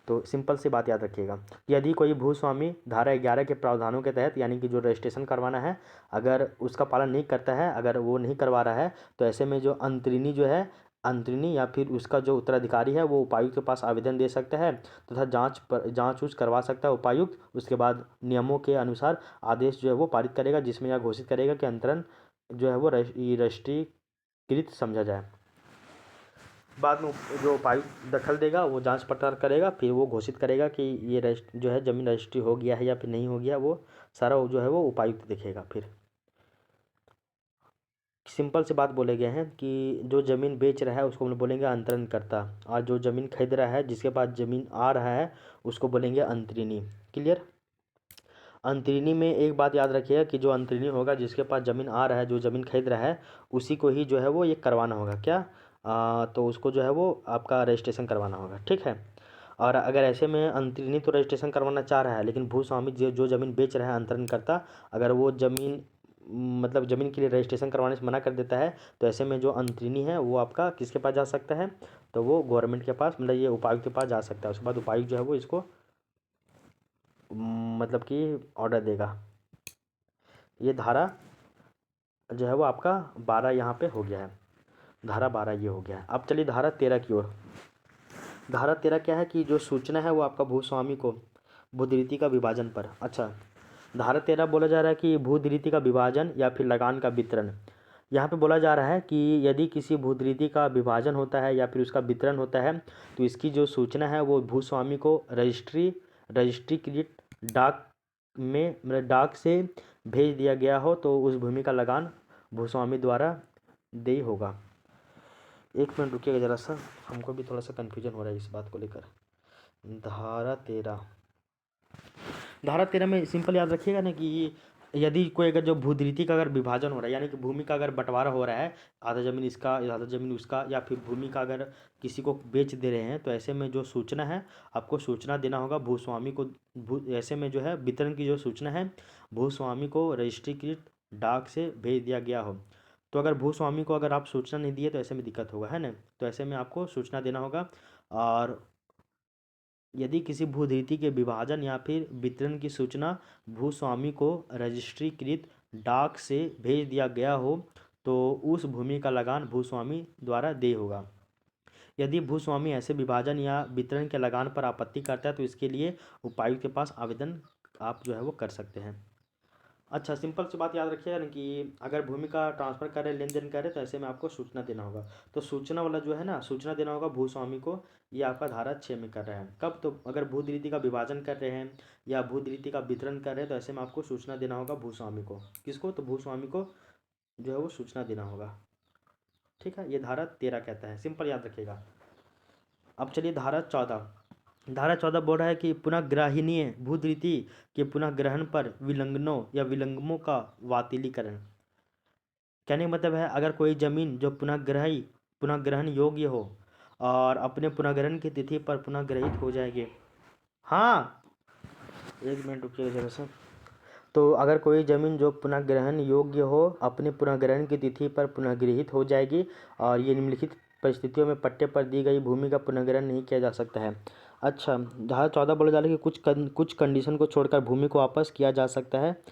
तो सिंपल सी बात याद रखिएगा। यदि कोई भूस्वामी धारा 11 के प्रावधानों के तहत, यानी कि जो रजिस्ट्रेशन करवाना है, अगर उसका पालन नहीं करता है, अगर वो नहीं करवा रहा है, तो ऐसे में जो अंतरिनी जो है, अंतरिनी या फिर उसका जो उत्तराधिकारी है, वो उपायुक्त के पास आवेदन दे सकता है तथा जांच उच करवा सकता है उपायुक्त। उसके बाद नियमों के अनुसार आदेश जो है वो पारित करेगा, जिसमें यह घोषित करेगा कि अंतरण जो है वो राष्ट्रीयकृत समझा जाए। बाद में जो उपायुक्त दखल देगा, वो जांच पड़ताल करेगा, फिर वो घोषित करेगा कि ये जो है ज़मीन रजिस्ट्री हो गया है या फिर नहीं हो गया, वो सारा जो है वो उपायुक्त देखेगा। फिर सिंपल सी बात बोले गए हैं कि जो ज़मीन बेच रहा है उसको हम लोग बोलेंगे अंतरणकर्ता, और जो ज़मीन खरीद रहा है, जिसके पास ज़मीन आ रहा है, उसको बोलेंगे अंतरिनी। क्लियर। अंतरिनी में एक बात याद रखिएगा कि जो अंतरिनी होगा, जिसके पास ज़मीन आ रहा है, जो ज़मीन खरीद रहा है, उसी को ही जो है वो ये करवाना होगा। क्या? तो उसको जो है वो आपका रजिस्ट्रेशन करवाना होगा। ठीक है। और अगर ऐसे में अंतरिनी तो रजिस्ट्रेशन करवाना चाह रहा है, लेकिन भूस्वामी जो ज़मीन बेच रहा है, अंतरण करता, अगर वो ज़मीन मतलब ज़मीन के लिए रजिस्ट्रेशन करवाने से मना कर देता है, तो ऐसे में जो अंतरिनी है वो आपका किसके पास जा सकता है? तो वो गवर्नमेंट के पास, मतलब ये उपायुक्त के पास जा सकता है। उसके बाद उपायुक्त जो है वो इसको मतलब कि ऑर्डर देगा। ये धारा जो है वो आपका 12 यहाँ पे हो गया है। धारा 12 ये हो गया है। अब चलिए धारा 13 की ओर। धारा 13 क्या है कि जो सूचना है वो आपका भूस्वामी को भूधृति का विभाजन पर। अच्छा, धारा 13 बोला जा रहा है कि भूधृति का विभाजन या फिर लगान का वितरण। यहाँ पे बोला जा रहा है कि यदि किसी भूधृति का विभाजन होता है या फिर उसका वितरण होता है, तो इसकी जो सूचना है वो भूस्वामी को रजिस्ट्रीकृत डाक में, मतलब डाक से भेज दिया गया हो, तो उस भूमि का लगान भूस्वामी द्वारा देय होगा। एक मिनट रुकिएगा ज़रा सा, हमको भी थोड़ा सा कन्फ्यूजन हो रहा है इस बात को लेकर। धारा 13, धारा 13 में सिंपल याद रखिएगा ना कि यदि कोई अगर जो भूधृति का अगर विभाजन हो रहा है, यानी कि भूमि का अगर बंटवारा हो रहा है, आधा ज़मीन इसका, आधा ज़मीन उसका, या फिर भूमि का अगर किसी को बेच दे रहे हैं, तो ऐसे में जो सूचना है आपको सूचना देना होगा भूस्वामी को। ऐसे में जो है वितरण की जो सूचना है भूस्वामी को रजिस्ट्रीकृत डाक से भेज दिया गया हो। तो अगर भूस्वामी को अगर आप सूचना नहीं दिए, तो ऐसे में दिक्कत होगा, है ना। तो ऐसे में आपको सूचना देना होगा। और यदि किसी भूधृति के विभाजन या फिर वितरण की सूचना भूस्वामी को रजिस्ट्रीकृत डाक से भेज दिया गया हो, तो उस भूमि का लगान भूस्वामी द्वारा देय होगा। यदि भूस्वामी ऐसे विभाजन या वितरण के लगान पर आपत्ति करता है तो इसके लिए उपायुक्त के पास आवेदन आप जो है वो कर सकते हैं। अच्छा, सिंपल सी बात याद रखिएगा ना कि अगर भूमि का ट्रांसफर करे, लेन देन करे, तो ऐसे में आपको सूचना देना होगा। तो सूचना वाला जो है ना, सूचना देना होगा भूस्वामी को। ये आपका धारा 6 में कर रहे हैं। कब? तो अगर भूधिरिति का विभाजन कर रहे हैं या भूधिरिति का वितरण कर रहे हैं तो ऐसे में आपको सूचना देना होगा भूस्वामी को। किसको? तो भूस्वामी को जो है वो सूचना देना होगा। ठीक है, ये धारा 13 कहता है, सिंपल याद रखिएगा। अब चलिए धारा 14। धारा 14 बोल रहा है कि पुनःग्रहणीय भूधिरिति के पुनः ग्रहण पर विलंघनों या विलंगमों का बातिलीकरण। कहने का मतलब है, अगर कोई जमीन जो पुनःग्रहण योग्य हो और अपने पुनःग्रहण की तिथि पर पुनःग्रहित हो जाएगी। हाँ, एक मिनट रुकिए जरा सा। तो अगर कोई जमीन जो पुनःग्रहण योग्य हो अपने पुनःग्रहण की तिथि पर पुनःगृहीत हो जाएगी और ये निम्नलिखित परिस्थितियों में पट्टे पर दी गई भूमि का पुनर्ग्रहण नहीं किया जा सकता है। अच्छा, धारा 14 बोला जा रहा है कि कुछ कंडीशन को छोड़कर भूमि को वापस किया जा सकता है।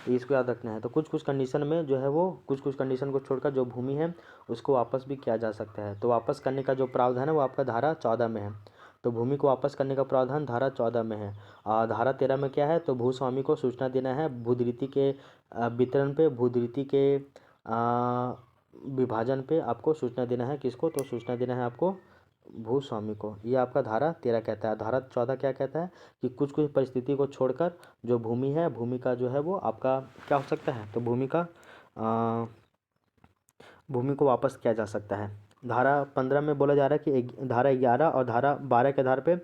इसको याद रखना है। तो कुछ कंडीशन में जो है वो कुछ कंडीशन को छोड़कर जो भूमि है उसको वापस भी किया जा सकता है। तो वापस करने का जो प्रावधान है वो आपका धारा 14 में है। तो भूमि को वापस करने का प्रावधान धारा 14 में है। धारा 13 में क्या है? तो भूस्वामी को सूचना देना है भूधिरिति के वितरण पे, भूधिरिति के विभाजन पे आपको सूचना देना है। किसको? तो सूचना देना है आपको भूस्वामी को। ये आपका धारा 13 कहता है। धारा 14 क्या कहता है कि कुछ परिस्थिति को छोड़कर जो भूमि है, भूमि का जो है वो आपका क्या हो सकता है? तो भूमि को वापस किया जा सकता है। धारा 15 में बोला जा रहा है कि धारा 11 और धारा 12 के आधार पे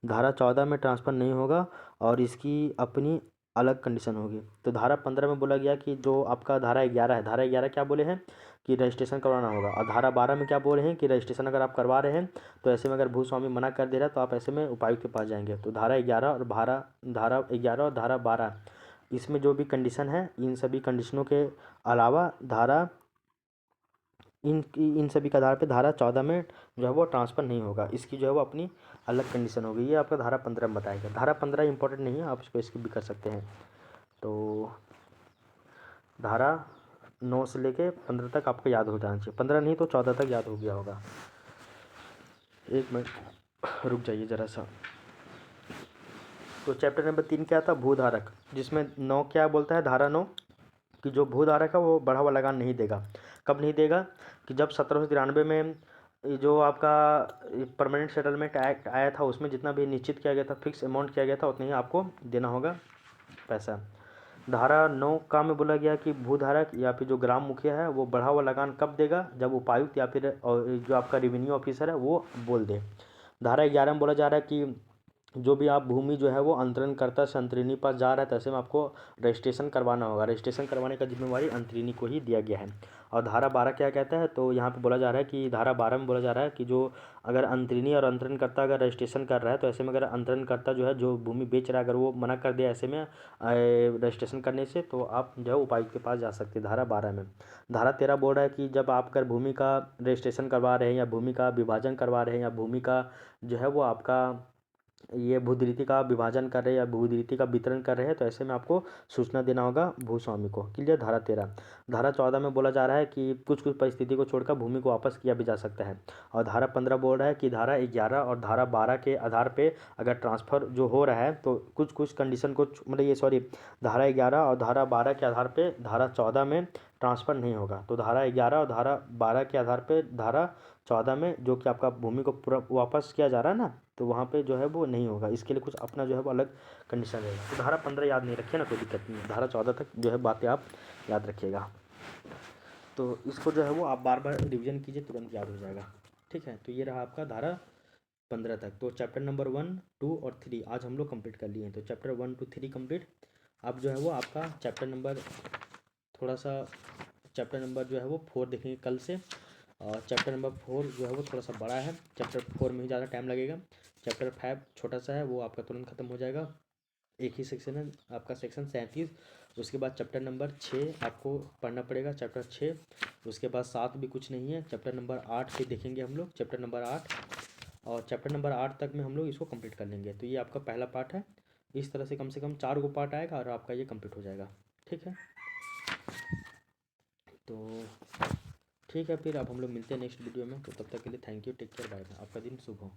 धारा 14 में ट्रांसफ़र नहीं होगा और इसकी अपनी अलग कंडीशन होगी। तो धारा 15 में बोला गया कि जो आपका धारा 11 है, धारा 11 क्या बोले हैं कि रजिस्ट्रेशन करवाना होगा। और धारा 12 में क्या बोल रहे हैं कि रजिस्ट्रेशन अगर आप करवा रहे हैं तो ऐसे में अगर भूस्वामी मना कर दे रहा है तो आप ऐसे में उपायुक्त के पास जाएंगे। तो धारा 11 और धारा 12 इसमें जो भी कंडीशन है, इन सभी कंडीशनों के अलावा इन सभी के आधार पे धारा 14 में जो है वो ट्रांसफ़र नहीं होगा। इसकी जो है वो अपनी अलग कंडीशन होगी। ये आपका धारा 15 में बताएगा। धारा 15 इंपॉर्टेंट नहीं है, आप इसको स्किप भी कर सकते हैं। तो धारा 9 से लेके 15 तक आपको याद हो जाना चाहिए। 15 नहीं तो 14 तक याद हो गया होगा। एक मिनट रुक जाइए ज़रा सा। तो चैप्टर नंबर 3 क्या था? भूधारक, जिसमें 9 क्या बोलता है? धारा 9 कि जो भूधारक है वो बढ़ावा लगान नहीं देगा। कब नहीं देगा? कि जब 1793 में जो आपका परमानेंट सेटलमेंट एक्ट आया था उसमें जितना भी निश्चित किया गया था, फिक्स अमाउंट किया गया था, उतना ही आपको देना होगा पैसा। धारा 9 का में बोला गया कि भूधारक या फिर जो ग्राम मुखिया है वो बढ़ावा लगान कब देगा? जब उपायुक्त या फिर जो आपका रेवेन्यू ऑफिसर है वो बोल दे। धारा 11 में बोला जा रहा है कि जो भी आप भूमि जो है वो अंतरणकर्ता से अंतरिनी पास जा रहा है तो ऐसे में आपको रजिस्ट्रेशन करवाना होगा। रजिस्ट्रेशन करवाने का जिम्मेवारी अंतरिनी को ही दिया गया है। और धारा 12 क्या कहता है? तो यहाँ पे बोला जा रहा है कि धारा 12 में बोला जा रहा है कि जो अगर अंतरिनी और अंतरणकर्ता अगर रजिस्ट्रेशन कर रहा है तो ऐसे में अगर अंतरणकर्ता जो है जो भूमि बेच रहा है अगर वो मना कर दे ऐसे में रजिस्ट्रेशन करने से तो आप जो है उपायुक्त के पास जा सकते हैं। धारा 12 में। धारा 13 बोल रहा है कि जब आप अगर भूमि का रजिस्ट्रेशन करवा रहे हैं या भूमि का विभाजन करवा रहे हैं या भूमि का जो है वो आपका ये भूधिरिति का विभाजन कर रहे हैं या भूधिरिति का वितरण कर रहे हैं तो ऐसे में आपको सूचना देना होगा भूस्वामी को। क्लियर? धारा 13। धारा 14 में बोला जा रहा है कि कुछ परिस्थिति को छोड़कर भूमि को वापस किया भी जा सकता है। और धारा 15 बोल रहा है कि धारा 11 और धारा 12 के आधार पे अगर ट्रांसफ़र जो हो रहा है तो कुछ कंडीशन को मतलब ये सॉरी धारा 11 और धारा 12 के आधार पे धारा 14 में ट्रांसफ़र नहीं होगा। तो धारा 11 और धारा 12 के आधार पे धारा 14 में जो कि आपका भूमि को पूरा वापस किया जा रहा है ना, तो वहाँ पे जो है वो नहीं होगा। इसके लिए कुछ अपना जो है वो अलग कंडीशन रहेगा। तो धारा 15 याद नहीं रखिए ना, कोई दिक्कत नहीं है। धारा 14 तक जो है बातें आप याद रखिएगा। तो इसको जो है वो आप बार बार रिविजन कीजिए, तुरंत याद हो जाएगा। ठीक है, तो ये रहा आपका धारा 15 तक। तो चैप्टर नंबर 1, 2 और 3 आज हम लोग कंप्लीट कर लिए हैं। तो चैप्टर 1 to 3 कंप्लीट। अब जो है वो आपका चैप्टर नंबर जो है वो 4 देखेंगे कल से। और चैप्टर नंबर 4 जो है वो थोड़ा सा बड़ा है। चैप्टर 4 में ही ज़्यादा टाइम लगेगा। चैप्टर 5 छोटा सा है, वो आपका तुरंत ख़त्म हो जाएगा। एक ही सेक्शन है आपका, सेक्शन 37। उसके बाद चैप्टर नंबर 6 आपको पढ़ना पड़ेगा, चैप्टर 6। उसके बाद 7 भी कुछ नहीं है। चैप्टर नंबर 8 पे देखेंगे हम लोग, चैप्टर नंबर 8। और चैप्टर नंबर 8 तक में हम लोग इसको कंप्लीट कर लेंगे। तो ये आपका पहला पार्ट है। इस तरह से कम 4 पार्ट आएगा और आपका ये कंप्लीट हो जाएगा। ठीक है। तो ठीक है, फिर अब हम लोग मिलते हैं नेक्स्ट वीडियो में। तो तब तक के लिए thank you, take care, bye bye, आपका दिन शुभ हो।